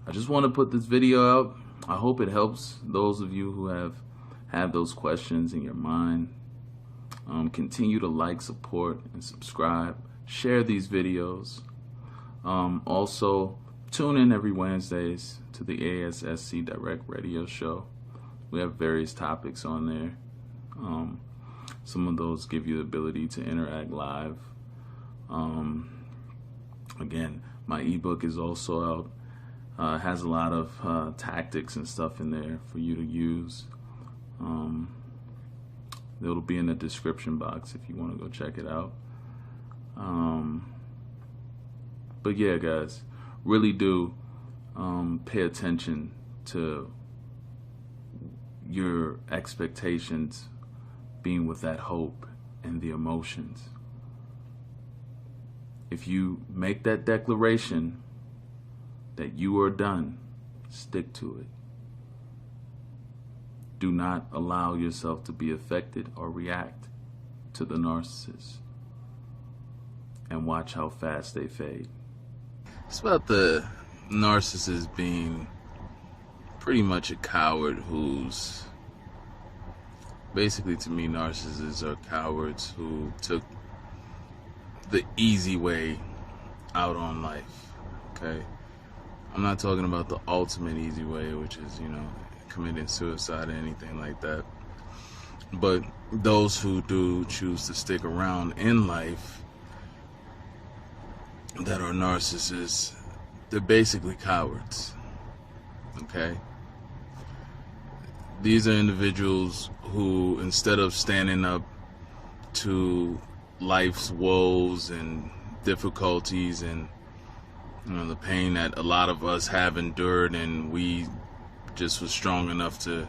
I just want to put this video out. I hope it helps those of you who have had those questions in your mind. Continue to like, support, and subscribe. Share these videos. Also, tune in every Wednesdays to the ASSC Direct Radio Show. We have various topics on there. Some of those give you the ability to interact live. Again, my ebook is also out. Has a lot of tactics and stuff in there for you to use. It'll be in the description box if you want to go check it out. But yeah, guys, really do pay attention to your expectations being with that hope and the emotions. If you make that declaration that you are done, stick to it. Do not allow yourself to be affected or react to the narcissist. And watch how fast they fade. It's about the narcissist being pretty much a coward who's basically, to me, narcissists are cowards who took the easy way out on life. Okay, I'm not talking about the ultimate easy way, which is, committing suicide or anything like that, but those who do choose to stick around in life that are narcissists, they're basically cowards. Okay, these are individuals who, instead of standing up to life's woes and difficulties and the pain that a lot of us have endured, and we just was strong enough to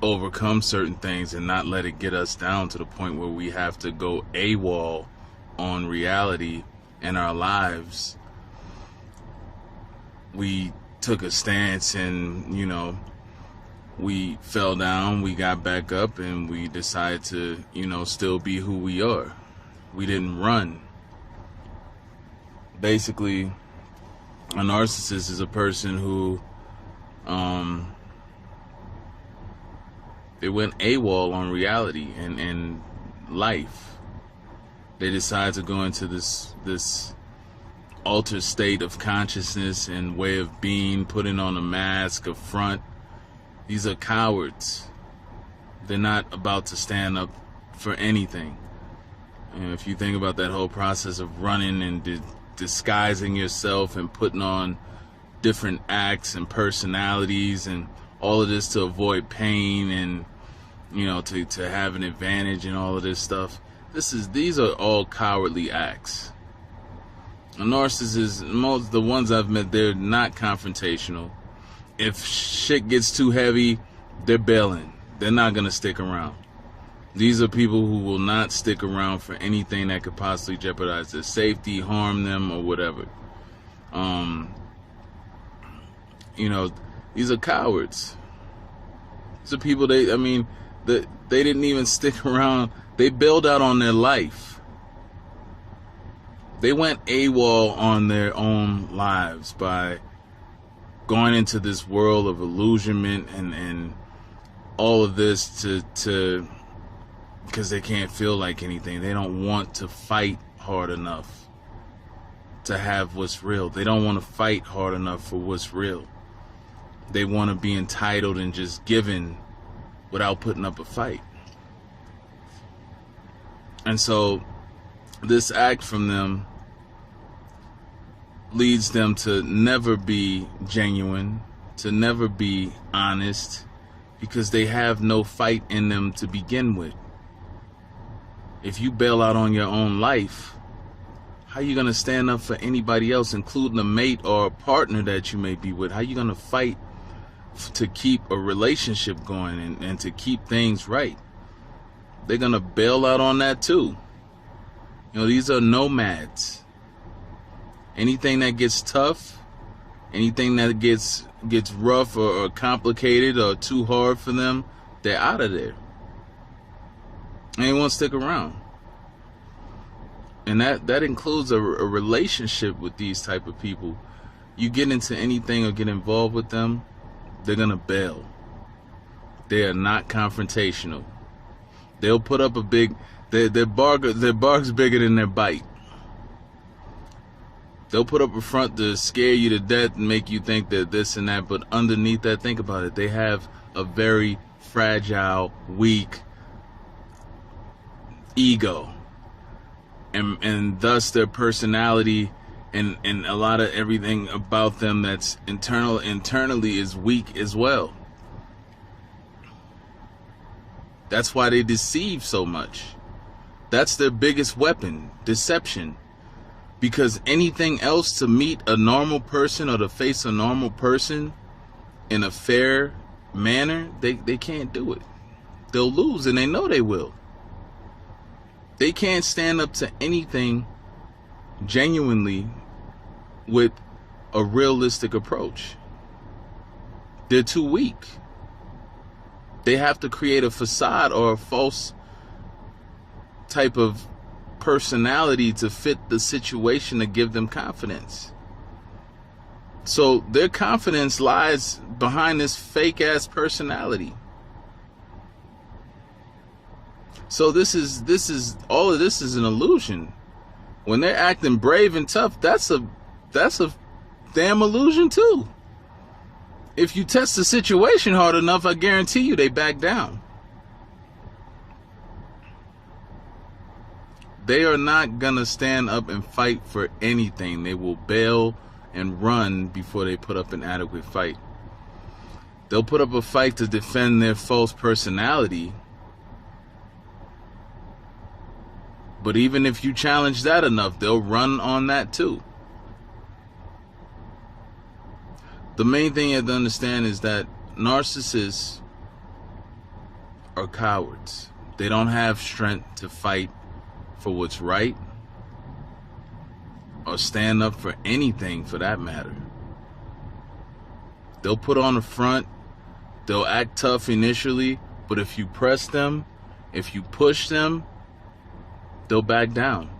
overcome certain things and not let it get us down to the point where we have to go AWOL on reality and our lives. We took a stance and we fell down, we got back up, and we decided to, still be who we are. We didn't run. Basically, a narcissist is a person who, they went AWOL on reality and life. They decide to go into this altered state of consciousness and way of being, putting on a mask, a front. These are cowards. They're not about to stand up for anything. And if you think about that whole process of running and disguising yourself and putting on different acts and personalities and all of this to avoid pain and, to have an advantage and all of this stuff, these are all cowardly acts. A narcissist, most of the ones I've met, they're not confrontational. If shit gets too heavy, they're bailing. They're not going to stick around. These are people who will not stick around for anything that could possibly jeopardize their safety, harm them, or whatever. These are cowards. These are people, they didn't even stick around. They bailed out on their life. They went AWOL on their own lives by going into this world of illusionment and all of this to because they can't feel like anything. They don't want to fight hard enough to have what's real. They don't want to fight hard enough for what's real. They want to be entitled and just given without putting up a fight. And so this act from them leads them to never be genuine, to never be honest, because they have no fight in them to begin with. If you bail out on your own life, how are you going to stand up for anybody else, including a mate or a partner that you may be with? How are you going to fight to keep a relationship going and to keep things right? They're going to bail out on that too. These are nomads. Anything that gets tough, anything that gets rough or complicated or too hard for them, they're out of there. And they won't stick around. And that includes a relationship with these type of people. You get into anything or get involved with them, they're gonna bail. They are not confrontational. They'll put up their bark's bigger than their bite. They'll put up a front to scare you to death and make you think that this and that, but underneath that, think about it, they have a very fragile, weak ego. And thus their personality and a lot of everything about them that's internally is weak as well. That's why they deceive so much. That's their biggest weapon, deception. Because anything else to meet a normal person or to face a normal person in a fair manner, they can't do it. They'll lose, and they know they will. They can't stand up to anything genuinely with a realistic approach. They're too weak. They have to create a facade or a false type of personality to fit the situation to give them confidence. So their confidence lies behind this fake ass personality. So this is all of this is an illusion. When they're acting brave and tough, that's a damn illusion too. If you test the situation hard enough, I guarantee you they back down. They are not gonna stand up and fight for anything. They will bail and run before they put up an adequate fight. They'll put up a fight to defend their false personality. But even if you challenge that enough, they'll run on that too. The main thing you have to understand is that narcissists are cowards. They don't have strength to fight for what's right or stand up for anything for that matter. They'll put on a front They'll act tough initially, but if you press them, if you push them, they'll back down.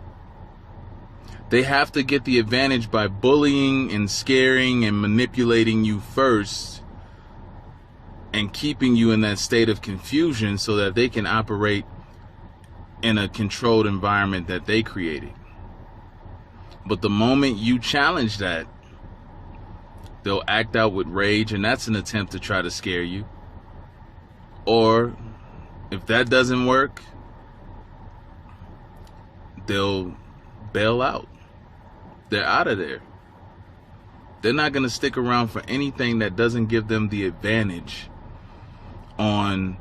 They have to get the advantage by bullying and scaring and manipulating you first and keeping you in that state of confusion so that they can operate in a controlled environment that they created. But the moment you challenge that, they'll act out with rage, and that's an attempt to try to scare you. Or if that doesn't work, they'll bail out. They're out of there. They're not going to stick around for anything that doesn't give them the advantage on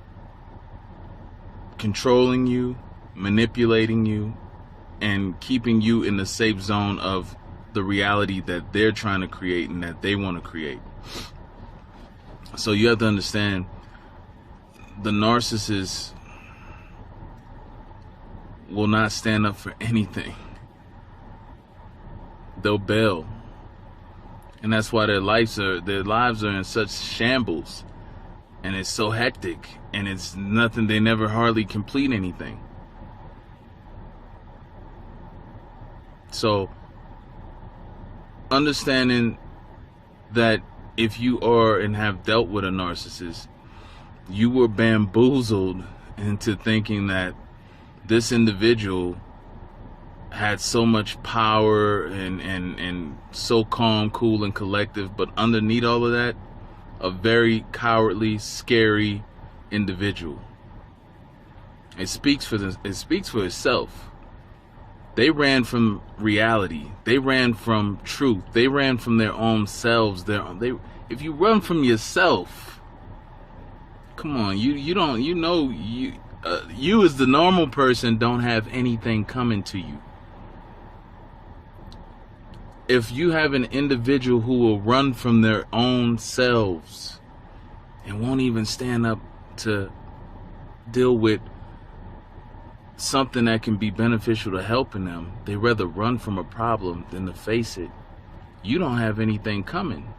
controlling you, manipulating you, and keeping you in the safe zone of the reality that they're trying to create and that they want to create. So you have to understand, the narcissist will not stand up for anything. They'll bail. And that's why their lives are in such shambles, and it's so hectic, and it's nothing. They never hardly complete anything. So understanding that if you are and have dealt with a narcissist, you were bamboozled into thinking that this individual had so much power and so calm, cool, and collective, but underneath all of that, a very cowardly, scary individual. It speaks for itself. They ran from reality. They ran from truth. They ran from their own selves. If you run from yourself, come on, you as the normal person don't have anything coming to you. If you have an individual who will run from their own selves and won't even stand up to deal with something that can be beneficial to helping them, they rather run from a problem than to face it, you don't have anything coming.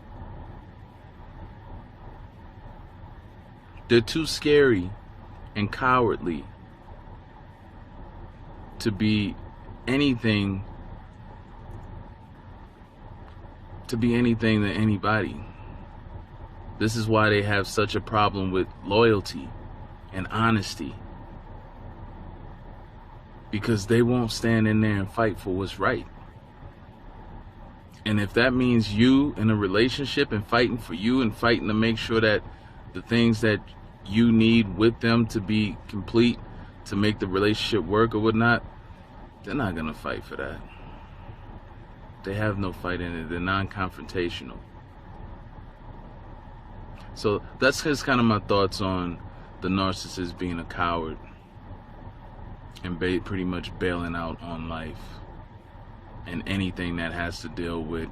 They're too scary and cowardly to be anything to anybody. This is why they have such a problem with loyalty and honesty, because they won't stand in there and fight for what's right. And if that means you in a relationship and fighting for you and fighting to make sure that the things that you need with them to be complete to make the relationship work or whatnot, they're not gonna fight for that. They have no fight in it. They're non-confrontational. So that's just kind of my thoughts on the narcissist being a coward and pretty much bailing out on life and anything that has to deal with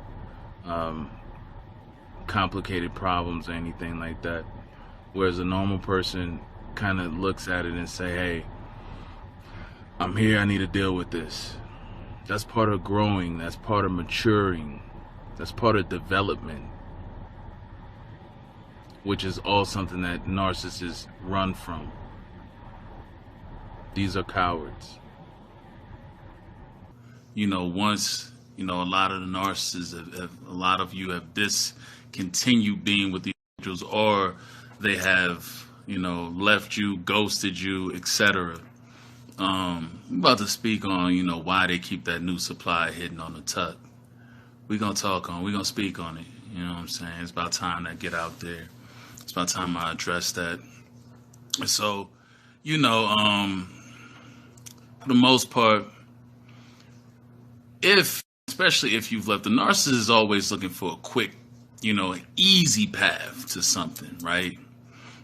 complicated problems or anything like that. Whereas a normal person kind of looks at it and say, hey, I'm here, I need to deal with this. That's part of growing, that's part of maturing, that's part of development, which is all something that narcissists run from. These are cowards. Once, a lot of the narcissists, a lot of you have discontinued being with the individuals, or they have, left you, ghosted you, etc. I'm about to speak on, why they keep that new supply hidden on the tuck. We're going to speak on it. You know what I'm saying? It's about time that get out there. It's about time I address that. So, for the most part, especially if you've left, the narcissist is always looking for a quick, an easy path to something, right?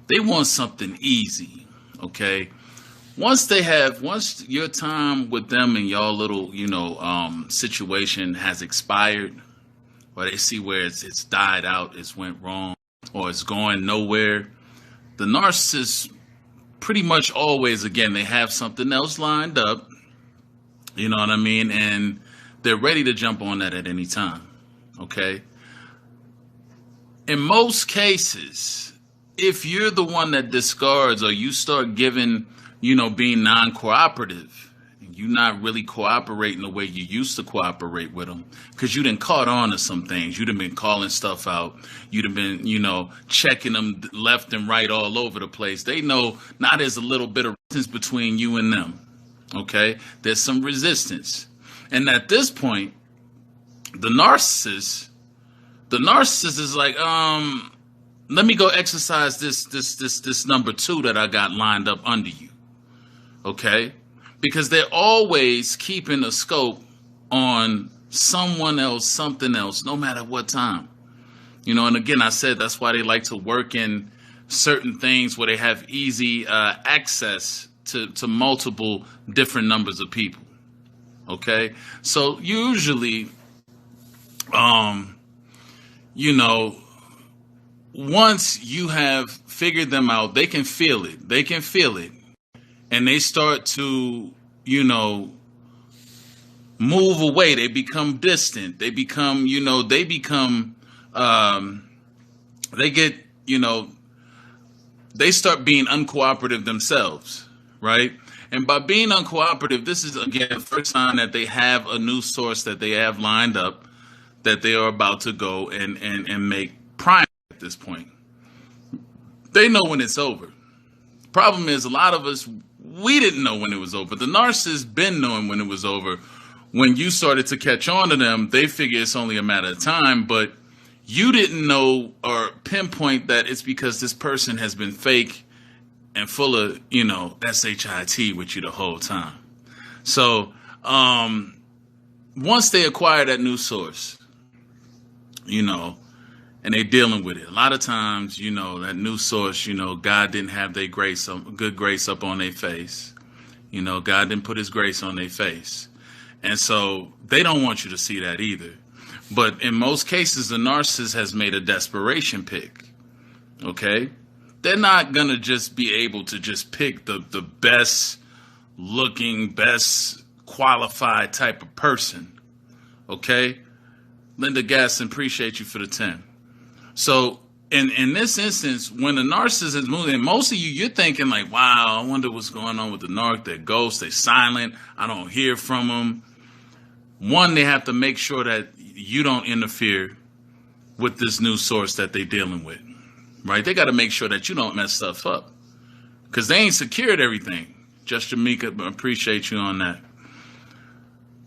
They want something easy, okay? Once your time with them and y'all little, situation has expired, or they see where it's died out, it's went wrong, or it's going nowhere, the narcissist pretty much always, again, they have something else lined up, you know what I mean? And they're ready to jump on that at any time, okay? In most cases, if you're the one that discards, or you start giving, being non-cooperative, you're not really cooperating the way you used to cooperate with them, because you done caught on to some things. You'd have been calling stuff out. You'd have been, checking them left and right all over the place. They know now there's a little bit of resistance between you and them. Okay? There's some resistance. And at this point, the narcissist is like, let me go exercise this number 2 that I got lined up under you. Okay? Because they're always keeping a scope on someone else, something else, no matter what time. And again, I said that's why they like to work in certain things where they have easy access to multiple different numbers of people. Okay? So usually, once you have figured them out, they can feel it. They can feel it. And they start to, move away. They become distant. They become, they start being uncooperative themselves, right? And by being uncooperative, this is, again, the first time that they have a new source that they have lined up that they are about to go and make prime at this point. They know when it's over. Problem is, a lot of us, we didn't know when it was over. The narcissist been knowing when it was over. When you started to catch on to them, they figure it's only a matter of time, but you didn't know or pinpoint that it's because this person has been fake and full of, SHIT with you the whole time. So, once they acquire that new source, and they're dealing with it. A lot of times, that new source, God didn't have their good grace up on their face. God didn't put his grace on their face. And so they don't want you to see that either. But in most cases, the narcissist has made a desperation pick. Okay? They're not going to just be able to just pick the best looking, best qualified type of person. Okay? Linda Gasson, appreciate you for the 10. So in this instance, when the narcissist is moving, most of you're thinking like, wow, I wonder what's going on with the narc. They're ghosts, they're silent, I don't hear from them. One, they have to make sure that you don't interfere with this new source that they're dealing with, right? They got to make sure that you don't mess stuff up, because they ain't secured everything. Just Jamaica, appreciate you on that.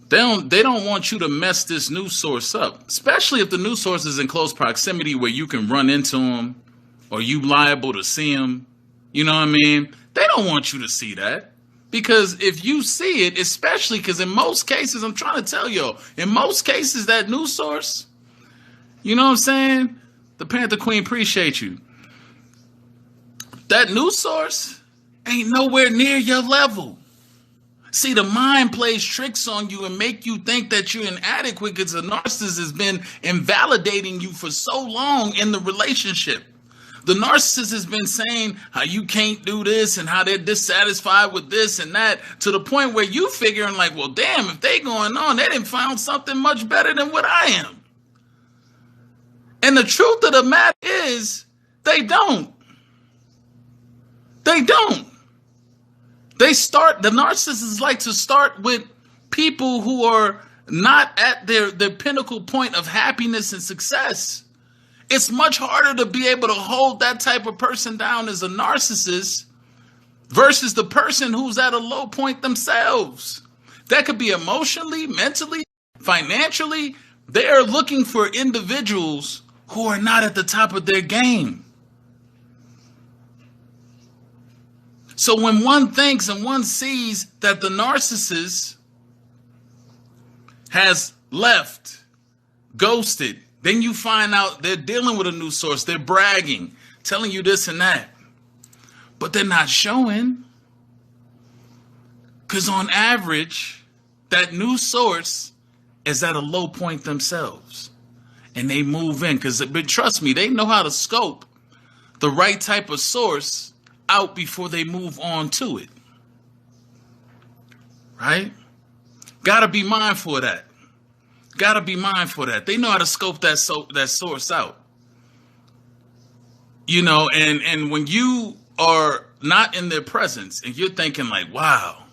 They don't want you to mess this new source up, especially if the new source is in close proximity where you can run into them or you liable to see them. You know what I mean? They don't want you to see that, because if you see it, especially because in most cases, I'm trying to tell you, in most cases, that new source, you know what I'm saying? The Panther Queen, appreciate you. That new source ain't nowhere near your level. See, the mind plays tricks on you and make you think that you're inadequate because the narcissist has been invalidating you for so long in the relationship. The narcissist has been saying how you can't do this and how they're dissatisfied with this and that, to the point where you figuring like, well, damn, if they going on, they done found something much better than what I am. And the truth of the matter is, they don't. They don't. The narcissists like to start with people who are not at their pinnacle point of happiness and success. It's much harder to be able to hold that type of person down as a narcissist versus the person who's at a low point themselves. That could be emotionally, mentally, financially. They are looking for individuals who are not at the top of their game. So when one thinks and one sees that the narcissist has left, ghosted, then you find out they're dealing with a new source. They're bragging, telling you this and that. But they're not showing. Because on average, that new source is at a low point themselves. And they move in. But trust me, they know how to scope the right type of source out before they move on to it. Right? Gotta be mindful of that. Gotta be mindful of that. They know how to scope that source out. You know, and when you are not in their presence and you're thinking like, wow,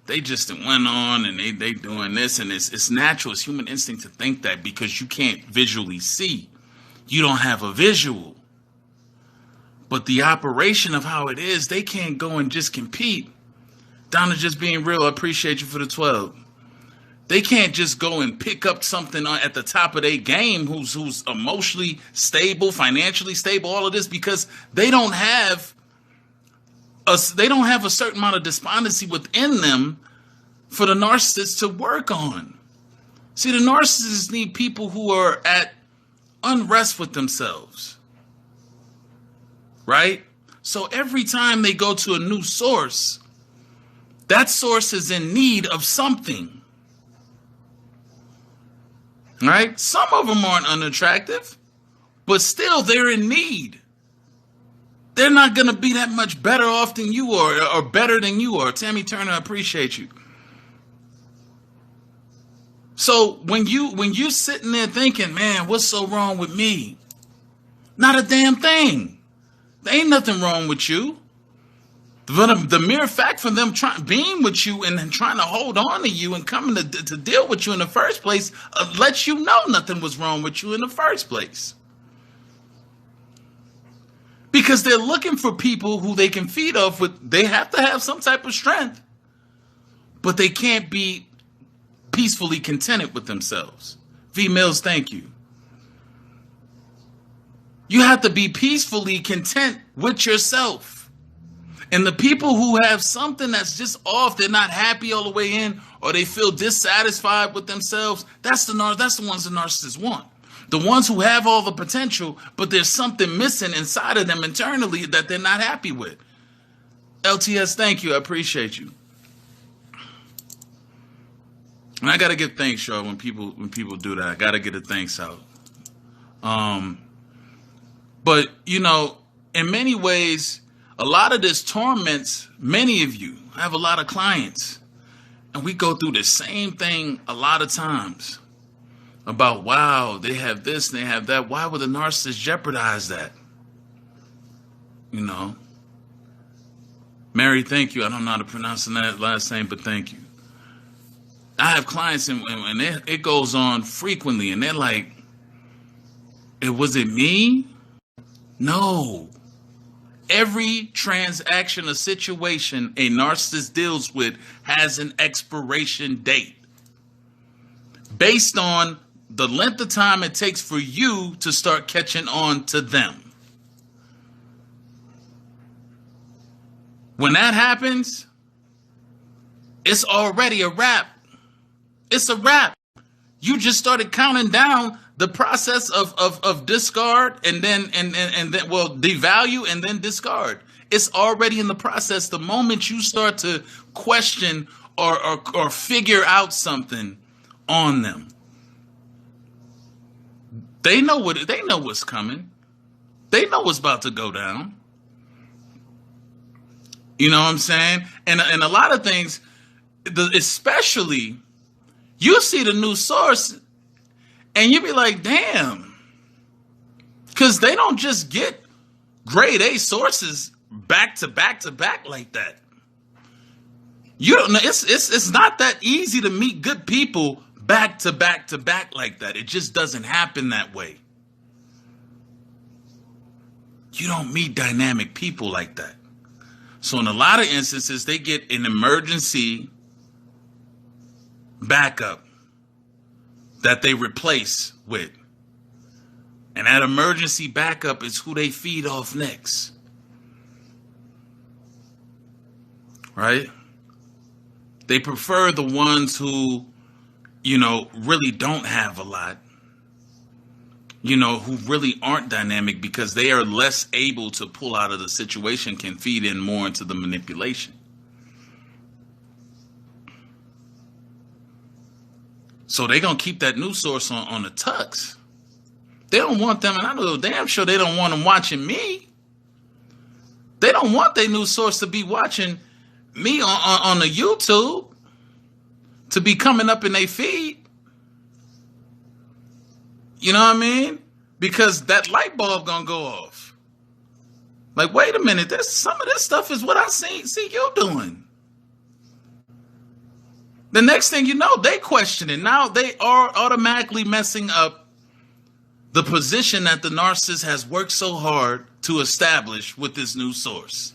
they just went on and they doing this, and it's natural, it's human instinct to think that because you can't visually see. You don't have a visual. But the operation of how it is, they can't go and just compete. Down to just being real, I appreciate you for the 12. They can't just go and pick up something at the top of their game who's emotionally stable, financially stable, all of this, because they don't have a certain amount of despondency within them for the narcissist to work on. See, the narcissists need people who are at unrest with themselves, right? So every time they go to a new source, that source is in need of something. Right? Some of them aren't unattractive, but still they're in need. They're not going to be that much better off than you are, or better than you are. Tammy Turner, I appreciate you. So when you're sitting there thinking, man, what's so wrong with me? Not a damn thing. There ain't nothing wrong with you. The mere fact for them being with you and trying to hold on to you and coming to deal with you in the first place lets you know nothing was wrong with you in the first place. Because they're looking for people who they can feed off with. They have to have some type of strength, but they can't be peacefully contented with themselves. Females, thank you. You have to be peacefully content with yourself. And the people who have something that's just off, they're not happy all the way in, or they feel dissatisfied with themselves, that's the ones the narcissists want. The ones who have all the potential, but there's something missing inside of them internally that they're not happy with. LTS, thank you. I appreciate you. And I gotta give thanks, y'all, when people do that. I gotta get a thanks out. But you know, in many ways, a lot of this torments many of you. I have a lot of clients, and we go through the same thing a lot of times about, wow, they have this and they have that. Why would the narcissist jeopardize that? You know, Mary, thank you. I don't know how to pronounce that last name, but thank you. I have clients, and it goes on frequently, and they're like, was it me? No. Every transaction or situation a narcissist deals with has an expiration date based on the length of time it takes for you to start catching on to them. When that happens, it's already a wrap. It's a wrap. You just started counting down the process of discard and then devalue and then discard. It's already in the process. The moment you start to question or figure out something on them, they know what's coming. They know what's about to go down. You know what I'm saying? And a lot of things, especially, you see the new source and you be like, damn, because they don't just get grade A sources back to back to back like that. You don't know. It's not that easy to meet good people back to back to back like that. It just doesn't happen that way. You don't meet dynamic people like that. So in a lot of instances, they get an emergency backup that they replace with. And that emergency backup is who they feed off next. Right? They prefer the ones who, really don't have a lot. Who really aren't dynamic because they are less able to pull out of the situation, can feed in more into the manipulation. So they're going to keep that new source on the tucks. They don't want them, and I know damn sure they don't want them watching me. They don't want their new source to be watching me on the YouTube, to be coming up in their feed. You know what I mean? Because that light bulb going to go off. Like, wait a minute, there's some of this stuff is what I see you doing. The next thing you know, they question it. Now they are automatically messing up the position that the narcissist has worked so hard to establish with this new source.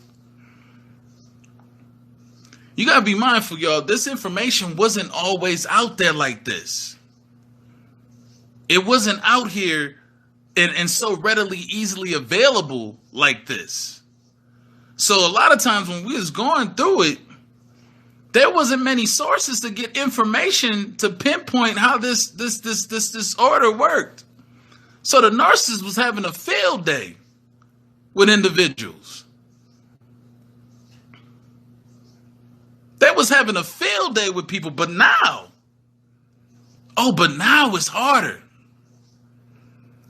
You gotta be mindful, y'all. This information wasn't always out there like this. It wasn't out here and so readily, easily available like this. So a lot of times when we was going through it, there wasn't many sources to get information to pinpoint how this disorder worked. So the narcissist was having a field day with individuals. They was having a field day with people, but now it's harder.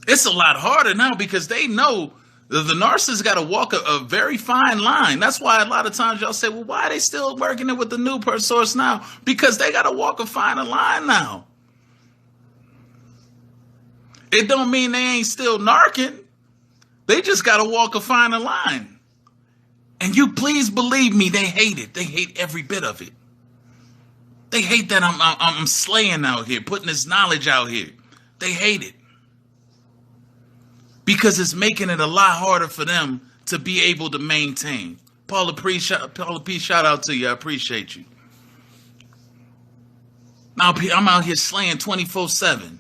It's a lot harder now because they know the narcissist got to walk a very fine line. That's why a lot of times y'all say, well, why are they still working it with the new source now? Because they got to walk a finer line now. It don't mean they ain't still narking. They just got to walk a finer line. And you please believe me, they hate it. They hate every bit of it. They hate that I'm slaying out here, putting this knowledge out here. They hate it. Because it's making it a lot harder for them to be able to maintain. Paula P, shout out to you. I appreciate you. Now I'm out here slaying 24/7.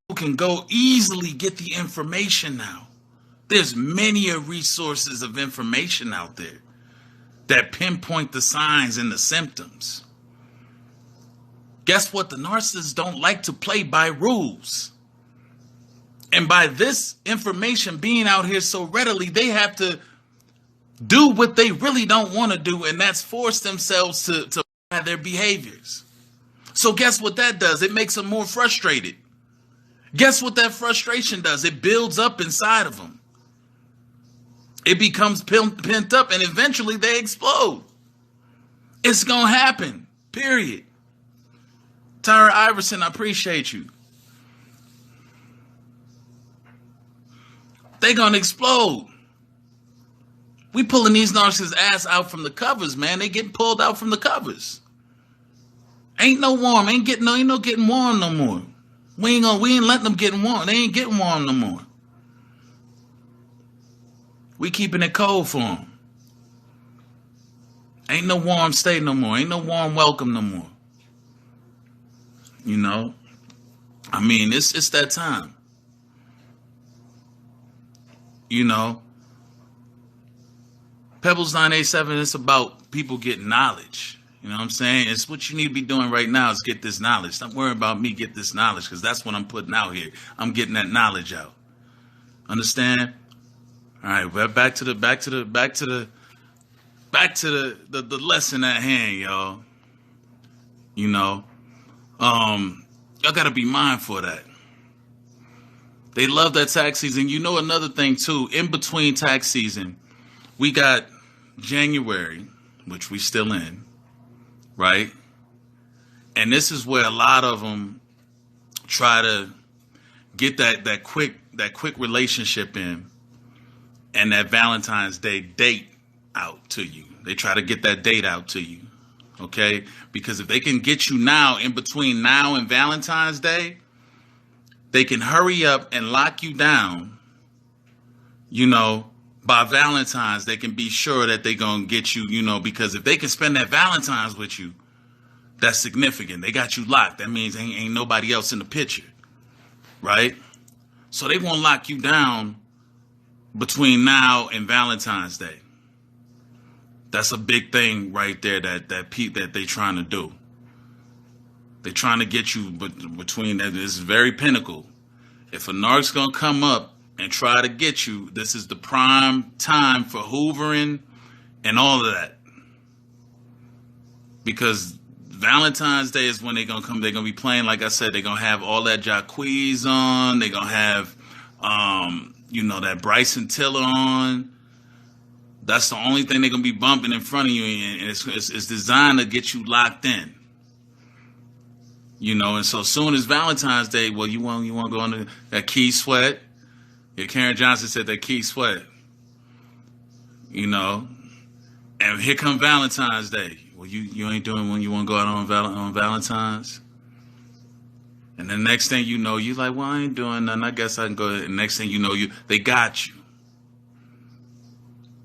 You can go easily get the information now. There's many resources of information out there that pinpoint the signs and the symptoms. Guess what? The narcissists don't like to play by rules. And by this information being out here so readily, they have to do what they really don't want to do, and that's force themselves to have their behaviors. So guess what that does? It makes them more frustrated. Guess what that frustration does? It builds up inside of them. It becomes pent up, and eventually they explode. It's going to happen, period. Tyra Iverson, I appreciate you. They're going to explode. We pulling these narcissists' ass out from the covers, man. They getting pulled out from the covers. Ain't no warm. Ain't no getting warm no more. We ain't letting them get warm. They ain't getting warm no more. We keeping it cold for them. Ain't no warm stay no more. Ain't no warm welcome no more. You know, I mean, it's that time. You know, Pebbles 987, it's about people getting knowledge. You know what I'm saying? It's what you need to be doing right now is get this knowledge. Don't worry about me, get this knowledge, because that's what I'm putting out here. I'm getting that knowledge out. Understand? All right, well, back to the lesson at hand, y'all. You know. Y'all gotta be mindful of that. They love that tax season. You know, another thing too, in between tax season, we got January, which we still in, right? And this is where a lot of them try to get that quick relationship in, and that Valentine's Day date out to you. They try to get that date out to you. Okay, because if they can get you now, in between now and Valentine's Day, they can hurry up and lock you down. You know, by Valentine's, they can be sure that they're going to get you, you know, because if they can spend that Valentine's with you, that's significant. They got you locked. That means ain't nobody else in the picture, right? So they won't lock you down between now and Valentine's Day. That's a big thing right there that they trying to do. They're trying to get you between that. This is very pinnacle. If a narc's gonna come up and try to get you, this is the prime time for hoovering and all of that. Because Valentine's Day is when they're gonna come. They're gonna be playing, like I said, they're gonna have all that Jacquees on. They're gonna have, that Bryson Tiller on. That's the only thing they're going to be bumping in front of you, and it's designed to get you locked in. You know, and so soon as Valentine's Day, well, you want to go on that Key Sweat, Yeah, Karen Johnson said that Keith Sweat. You know, and here come Valentine's Day. Well, you ain't doing when you want to go out on Valentine's. And the next thing you know, you like, well, I ain't doing nothing. I guess I can go ahead. And next thing you know, they got you.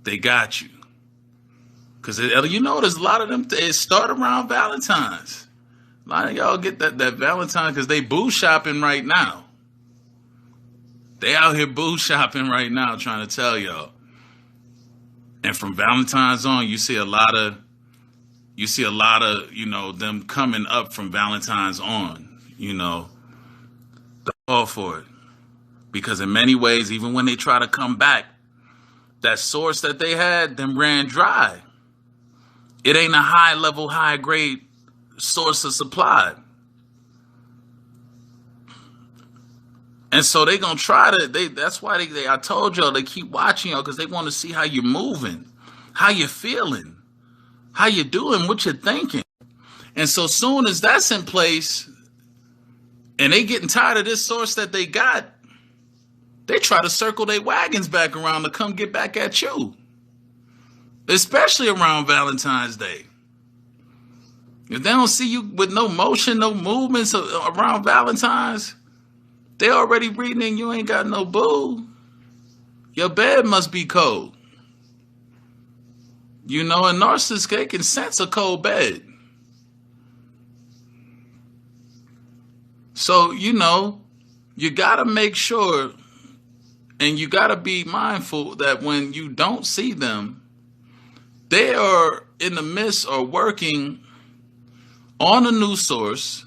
They got you. Because, you know, there's a lot of them, it start around Valentine's. A lot of y'all get that Valentine because they boo shopping right now. They out here boo shopping right now trying to tell y'all. And from Valentine's on, you see a lot of, you know, them coming up from Valentine's on, you know, all for it. Because in many ways, even when they try to come back, that source that they had, them ran dry. It ain't a high level, high grade source of supply. And so they gonna try to, that's why I told y'all, they keep watching y'all because they want to see how you're moving, how you're feeling, how you're doing, what you're thinking. And so soon as that's in place and they getting tired of this source that they got, they try to circle their wagons back around to come get back at you. Especially around Valentine's Day. If they don't see you with no motion, no movements around Valentine's, they already reading you ain't got no boo. Your bed must be cold. You know, a narcissist, they can sense a cold bed. So, you know, you got to make sure and you got to be mindful that when you don't see them, they are in the midst or working on a new source,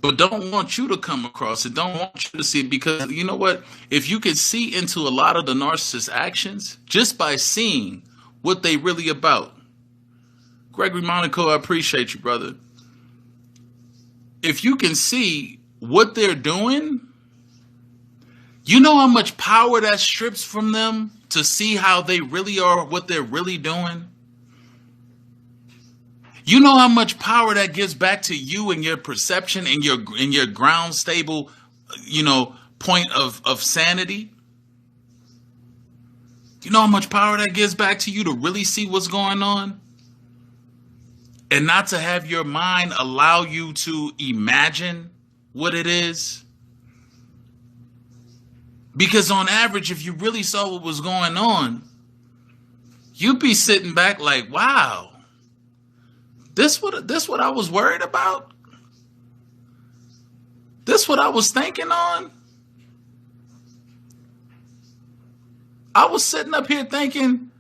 but don't want you to come across it, don't want you to see it, because you know what? If you could see into a lot of the narcissist actions just by seeing what they really about. Gregory Monaco, I appreciate you, brother. If you can see what they're doing, you know how much power that strips from them to see how they really are, what they're really doing? You know how much power that gives back to you and your perception and your ground stable, you know, point of sanity? You know how much power that gives back to you to really see what's going on? And not to have your mind allow you to imagine what it is? Because on average, if you really saw what was going on, you'd be sitting back like, wow, this what I was worried about? This what I was thinking on? I was sitting up here thinking,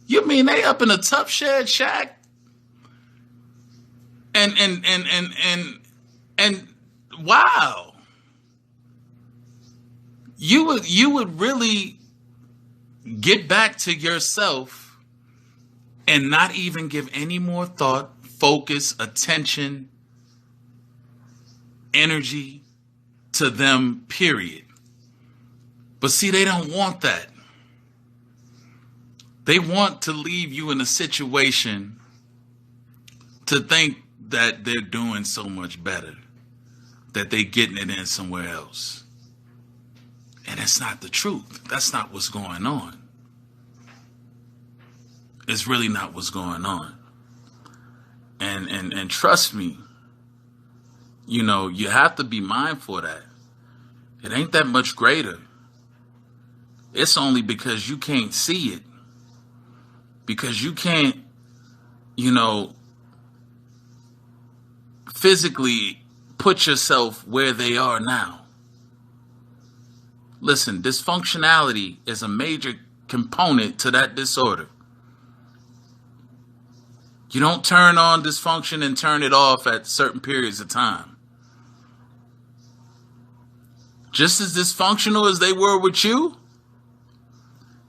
you mean they up in a tough shed shack? And wow. You would really get back to yourself and not even give any more thought, focus, attention, energy to them, period. But see, they don't want that. They want to leave you in a situation to think that they're doing so much better, that they're getting it in somewhere else. And it's not the truth. That's not what's going on. It's really not what's going on. And trust me, you know, you have to be mindful of that. It ain't that much greater. It's only because you can't see it. Because you can't, you know, physically put yourself where they are now. Listen, dysfunctionality is a major component to that disorder. You don't turn on dysfunction and turn it off at certain periods of time. Just as dysfunctional as they were with you,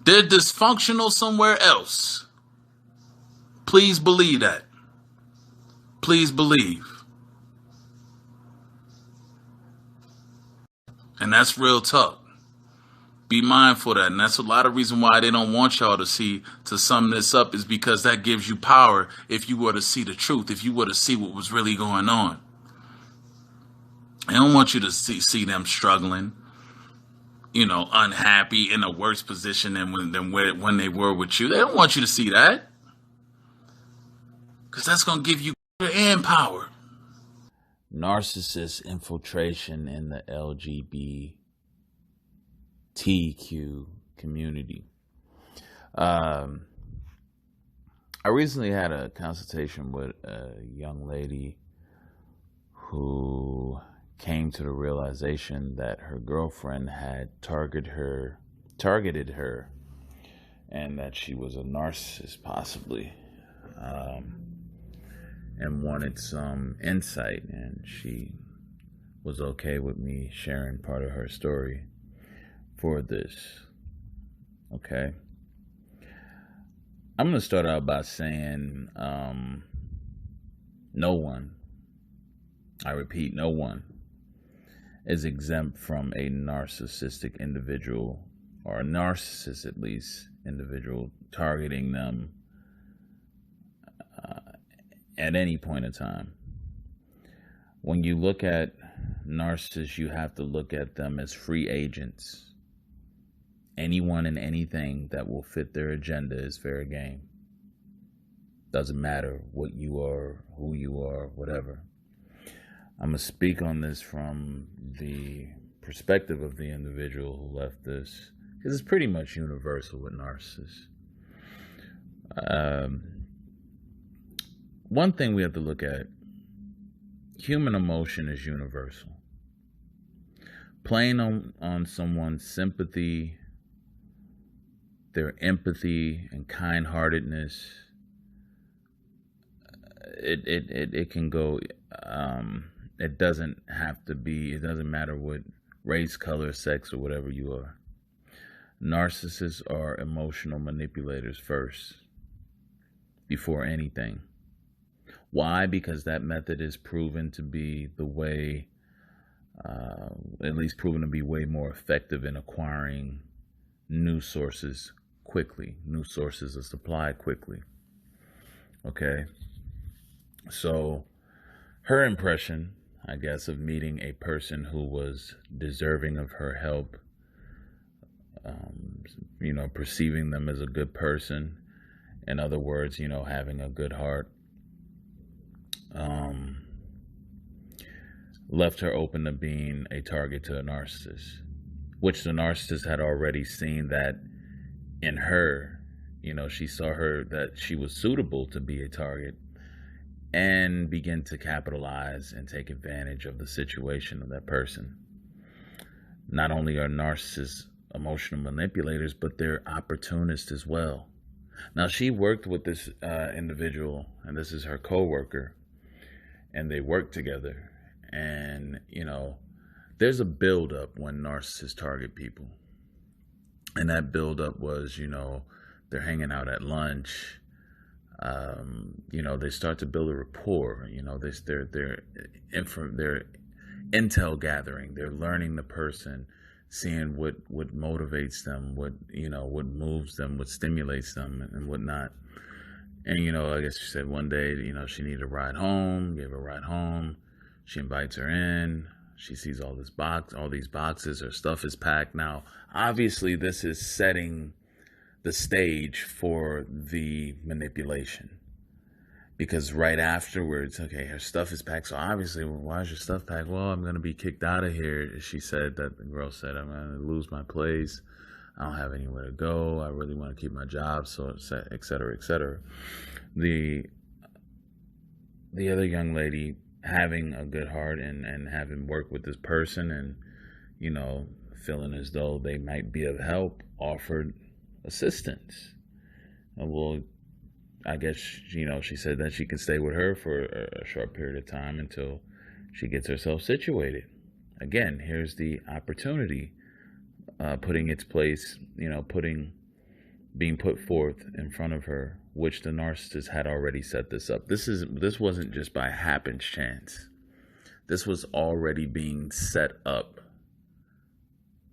they're dysfunctional somewhere else. Please believe that. Please believe. And that's real talk. Be mindful of that. And that's a lot of reason why they don't want y'all to see, to sum this up, is because that gives you power if you were to see the truth, if you were to see what was really going on. They don't want you to see them struggling. unhappy, in a worse position than when they were with you. They don't want you to see that, because that's going to give you and power. Narcissist infiltration in the LGBTQ community. I recently had a consultation with a young lady who came to the realization that her girlfriend had targeted her, and that she was a narcissist, possibly, and wanted some insight, and she was okay with me sharing part of her story for this. Okay. I'm going to start out by saying no one, I repeat, no one is exempt from a narcissistic individual, or a narcissist, at least, individual targeting them at any point in time. When you look at narcissists, you have to look at them as free agents. Anyone and anything that will fit their agenda is fair game. Doesn't matter what you are, who you are, whatever. I'm going to speak on this from the perspective of the individual who left this, because it's pretty much universal with narcissists. One thing we have to look at, human emotion is universal. Playing on someone's sympathy, their empathy and kind-heartedness, it can go, it doesn't have to be, it doesn't matter what race, color, sex, or whatever you are. Narcissists are emotional manipulators first, before anything. Why? Because that method is proven to be the way, at least proven to be way more effective in acquiring new sources quickly. New sources of supply quickly. Okay. So her impression, I guess, of meeting a person who was deserving of her help, perceiving them as a good person, in other words, having a good heart, left her open to being a target to a narcissist, which the narcissist had already seen that in her. She saw her, that she was suitable to be a target, and begin to capitalize and take advantage of the situation of that person. Not only are narcissists emotional manipulators, but they're opportunists as well. Now, she worked with this individual, and this is her co-worker, and they worked together. And, there's a buildup when narcissists target people. And that buildup was, they're hanging out at lunch. They start to build a rapport. They're intel gathering. They're learning the person, seeing what motivates them, what moves them, what stimulates them, and whatnot. And I guess she said one day, she needed a ride home. Gave her a ride home. She invites her in. She sees all these boxes. Her stuff is packed. Now, obviously, this is setting the stage for the manipulation, because right afterwards, okay, her stuff is packed. So obviously, why is your stuff packed? Well, I'm going to be kicked out of here. She said that the girl said, I'm going to lose my place. I don't have anywhere to go. I really want to keep my job. So, et cetera, et cetera. The other young lady, having a good heart and having worked with this person and, feeling as though they might be of help, offered assistance. Well, I guess, she said that she could stay with her for a short period of time until she gets herself situated. Again, here's the opportunity putting its place, being put forth in front of her, which the narcissist had already set this up. This wasn't just by happenstance. This was already being set up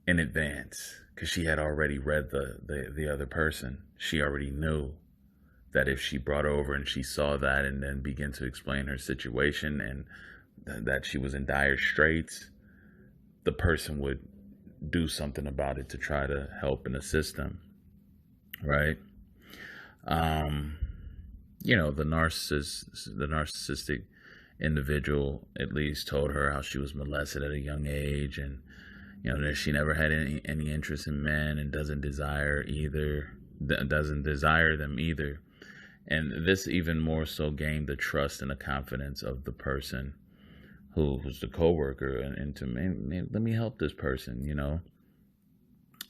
in advance, because she had already read the other person. She already knew that if she brought over and she saw that and then began to explain her situation and that she was in dire straits, the person would do something about it to try to help and assist them, right? The narcissistic individual at least told her how she was molested at a young age, and that she never had any interest in men and doesn't desire them either. And this even more so gained the trust and the confidence of the person who's the coworker, and to man, let me help this person,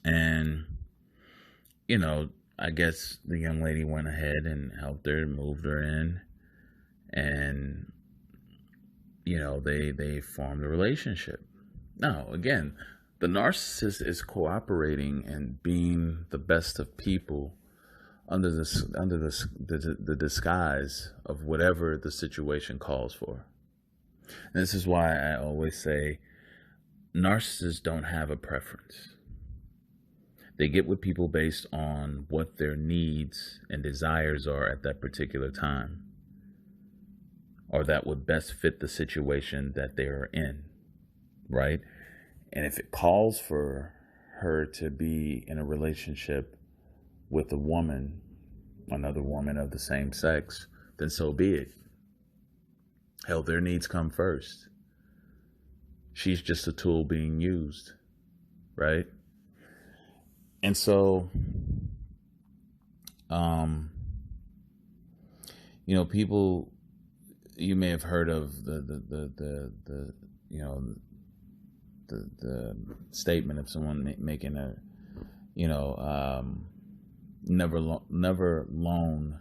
And I guess the young lady went ahead and helped her, moved her in, and they formed a relationship. Now, again, the narcissist is cooperating and being the best of people under the disguise of whatever the situation calls for. And this is why I always say narcissists don't have a preference. They get with people based on what their needs and desires are at that particular time, or that would best fit the situation that they are in, right? And if it calls for her to be in a relationship with another woman of the same sex, then so be it. Hell, their needs come first. She's just a tool being used, right? And so, people, you may have heard of the statement of someone making never loan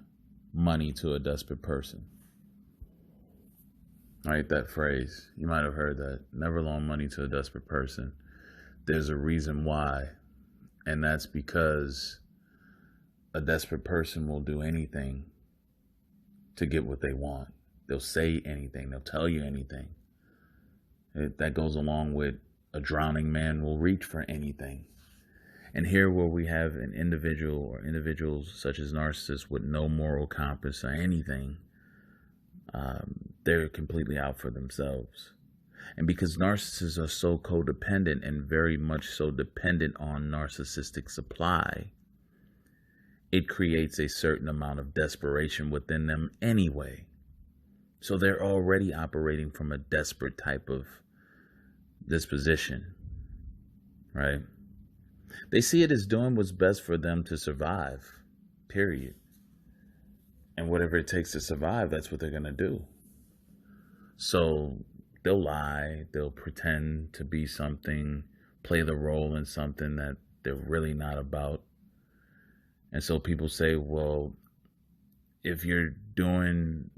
money to a desperate person. Right, that phrase, you might have heard that. Never loan money to a desperate person. There's a reason why, and that's because a desperate person will do anything to get what they want. They'll say anything. They'll tell you anything. That goes along with a drowning man will reach for anything. And here where we have an individual or individuals such as narcissists with no moral compass or anything, they're completely out for themselves. And because narcissists are so codependent and very much so dependent on narcissistic supply, it creates a certain amount of desperation within them anyway. So they're already operating from a desperate type of disposition, right? They see it as doing what's best for them to survive, period. And whatever it takes to survive, that's what they're going to do. So they'll lie, they'll pretend to be something, play the role in something that they're really not about. And so people say, well, if you're doing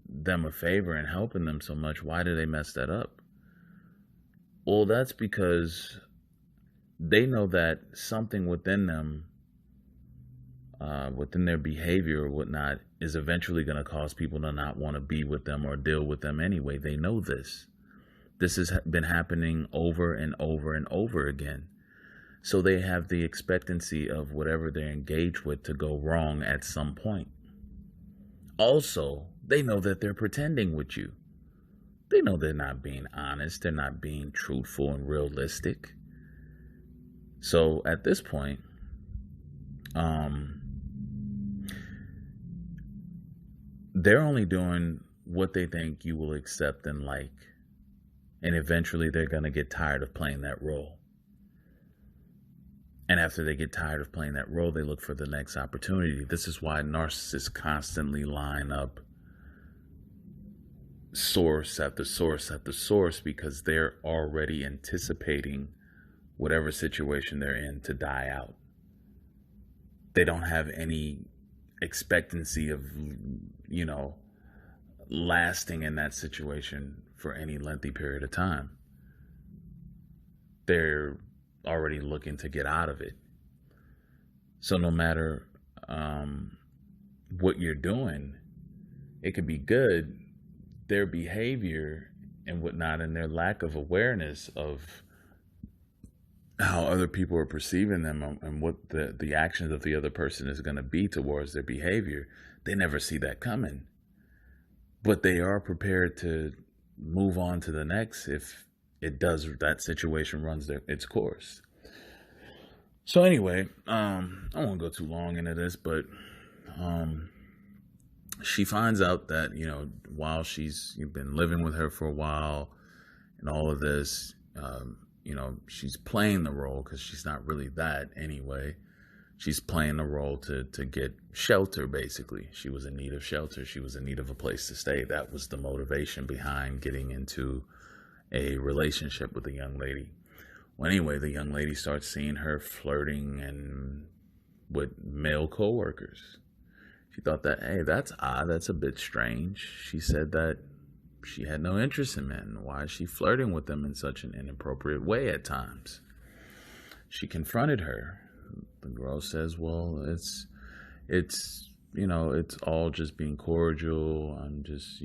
them a favor and helping them so much, why do they mess that up? Well, that's because they know that something within them, within their behavior or whatnot, is eventually going to cause people to not want to be with them or deal with them anyway. They know this. This has been happening over and over and over again. So they have the expectancy of whatever they're engaged with to go wrong at some point. Also, they know that they're pretending with you. They know they're not being honest. They're not being truthful and realistic. So at this point, they're only doing what they think you will accept and like. And eventually they're going to get tired of playing that role. And after they get tired of playing that role, they look for the next opportunity. This is why narcissists constantly line up source after source after source, because they're already anticipating whatever situation they're in to die out. They don't have any expectancy of, lasting in that situation for any lengthy period of time. They're already looking to get out of it. So no matter what you're doing, it could be good. Their behavior and whatnot, and their lack of awareness of how other people are perceiving them and what the actions of the other person is going to be towards their behavior, they never see that coming. But they are prepared to move on to the next if that situation runs its course. So anyway, I won't go too long into this, but she finds out that, while she's been living with her for a while and all of this, she's playing the role, because she's not really that anyway. She's playing the role to get shelter, basically. She was in need of shelter. She was in need of a place to stay. That was the motivation behind getting into a relationship with the young lady. Well, anyway, the young lady starts seeing her flirting and with male coworkers. She thought that, hey, that's odd. That's a bit strange. She said that she had no interest in men. Why is she flirting with them in such an inappropriate way at times? She confronted her. The girl says, well, it's all just being cordial. I'm just,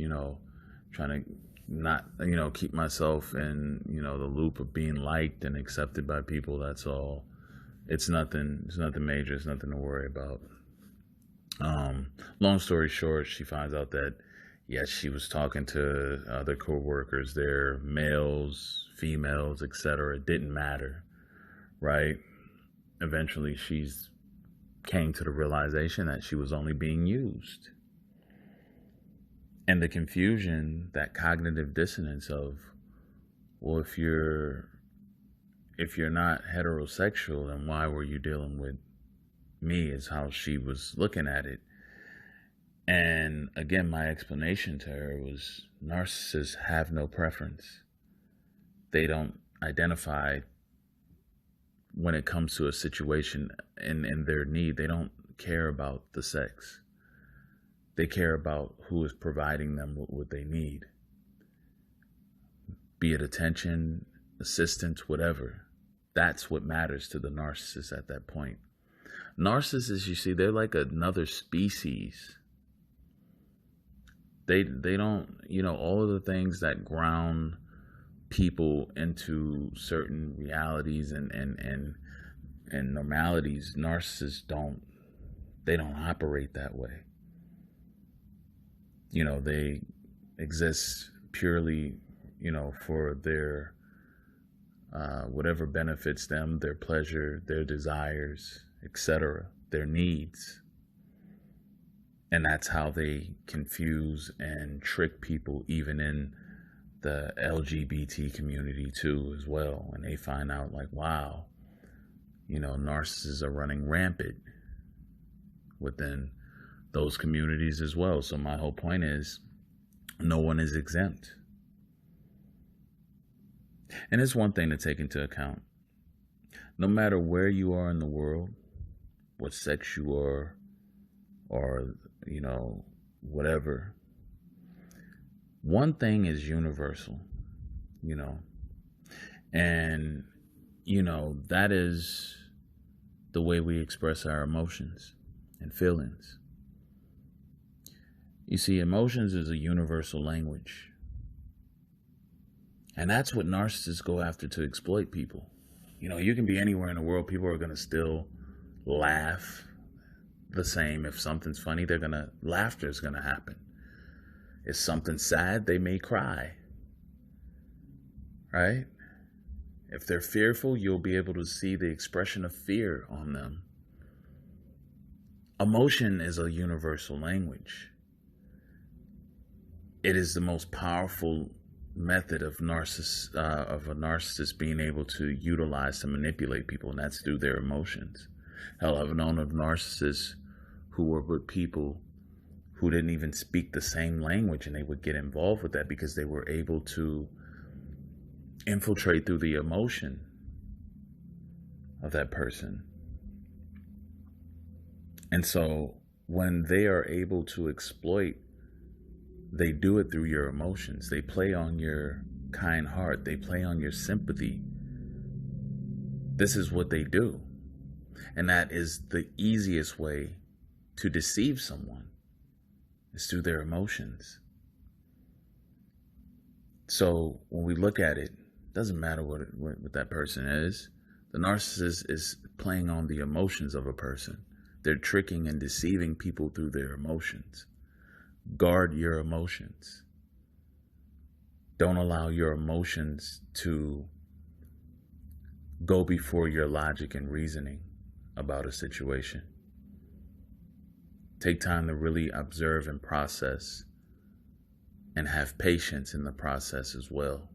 trying to not, keep myself in, the loop of being liked and accepted by people. That's all. It's nothing major. It's nothing to worry about. Long story short, she finds out that, yes, she was talking to other co-workers there, males, females, etc. It didn't matter, right? Eventually, she's came to the realization that she was only being used. And the confusion, that cognitive dissonance of, well, if you're not heterosexual, then why were you dealing with me, is how she was looking at it. And again, my explanation to her was, narcissists have no preference. They don't identify when it comes to a situation and their need. They don't care about the sex. They care about who is providing them what they need. Be it attention, assistance, whatever. That's what matters to the narcissist at that point. Narcissists, you see, they're like another species. They don't, all of the things that ground people into certain realities and normalities, narcissists don't operate that way. They exist purely, for their whatever benefits them, their pleasure, their desires, etc., their needs. And that's how they confuse and trick people, even in the LGBT community too, as well. And they find out, like, wow, narcissists are running rampant within those communities as well. So my whole point is, no one is exempt. And it's one thing to take into account. No matter where you are in the world, what sex you are, or, whatever, one thing is universal, and, that is the way we express our emotions and feelings. You see, emotions is a universal language. And that's what narcissists go after to exploit people. You can be anywhere in the world, people are going to still laugh the same. If something's funny, laughter is going to happen. If something's sad, they may cry. Right? If they're fearful, you'll be able to see the expression of fear on them. Emotion is a universal language. It is the most powerful method of a narcissist being able to utilize to manipulate people, and that's through their emotions. Hell, I've known of narcissists who were with people who didn't even speak the same language, and they would get involved with that because they were able to infiltrate through the emotion of that person. And so when they are able to exploit, they do it through your emotions. They play on your kind heart. They play on your sympathy. This is what they do. And that is the easiest way to deceive someone, is through their emotions. So when we look at it, doesn't matter what that person is. The narcissist is playing on the emotions of a person. They're tricking and deceiving people through their emotions. Guard your emotions. Don't allow your emotions to go before your logic and reasoning. about a situation. Take time to really observe and process, and have patience in the process as well.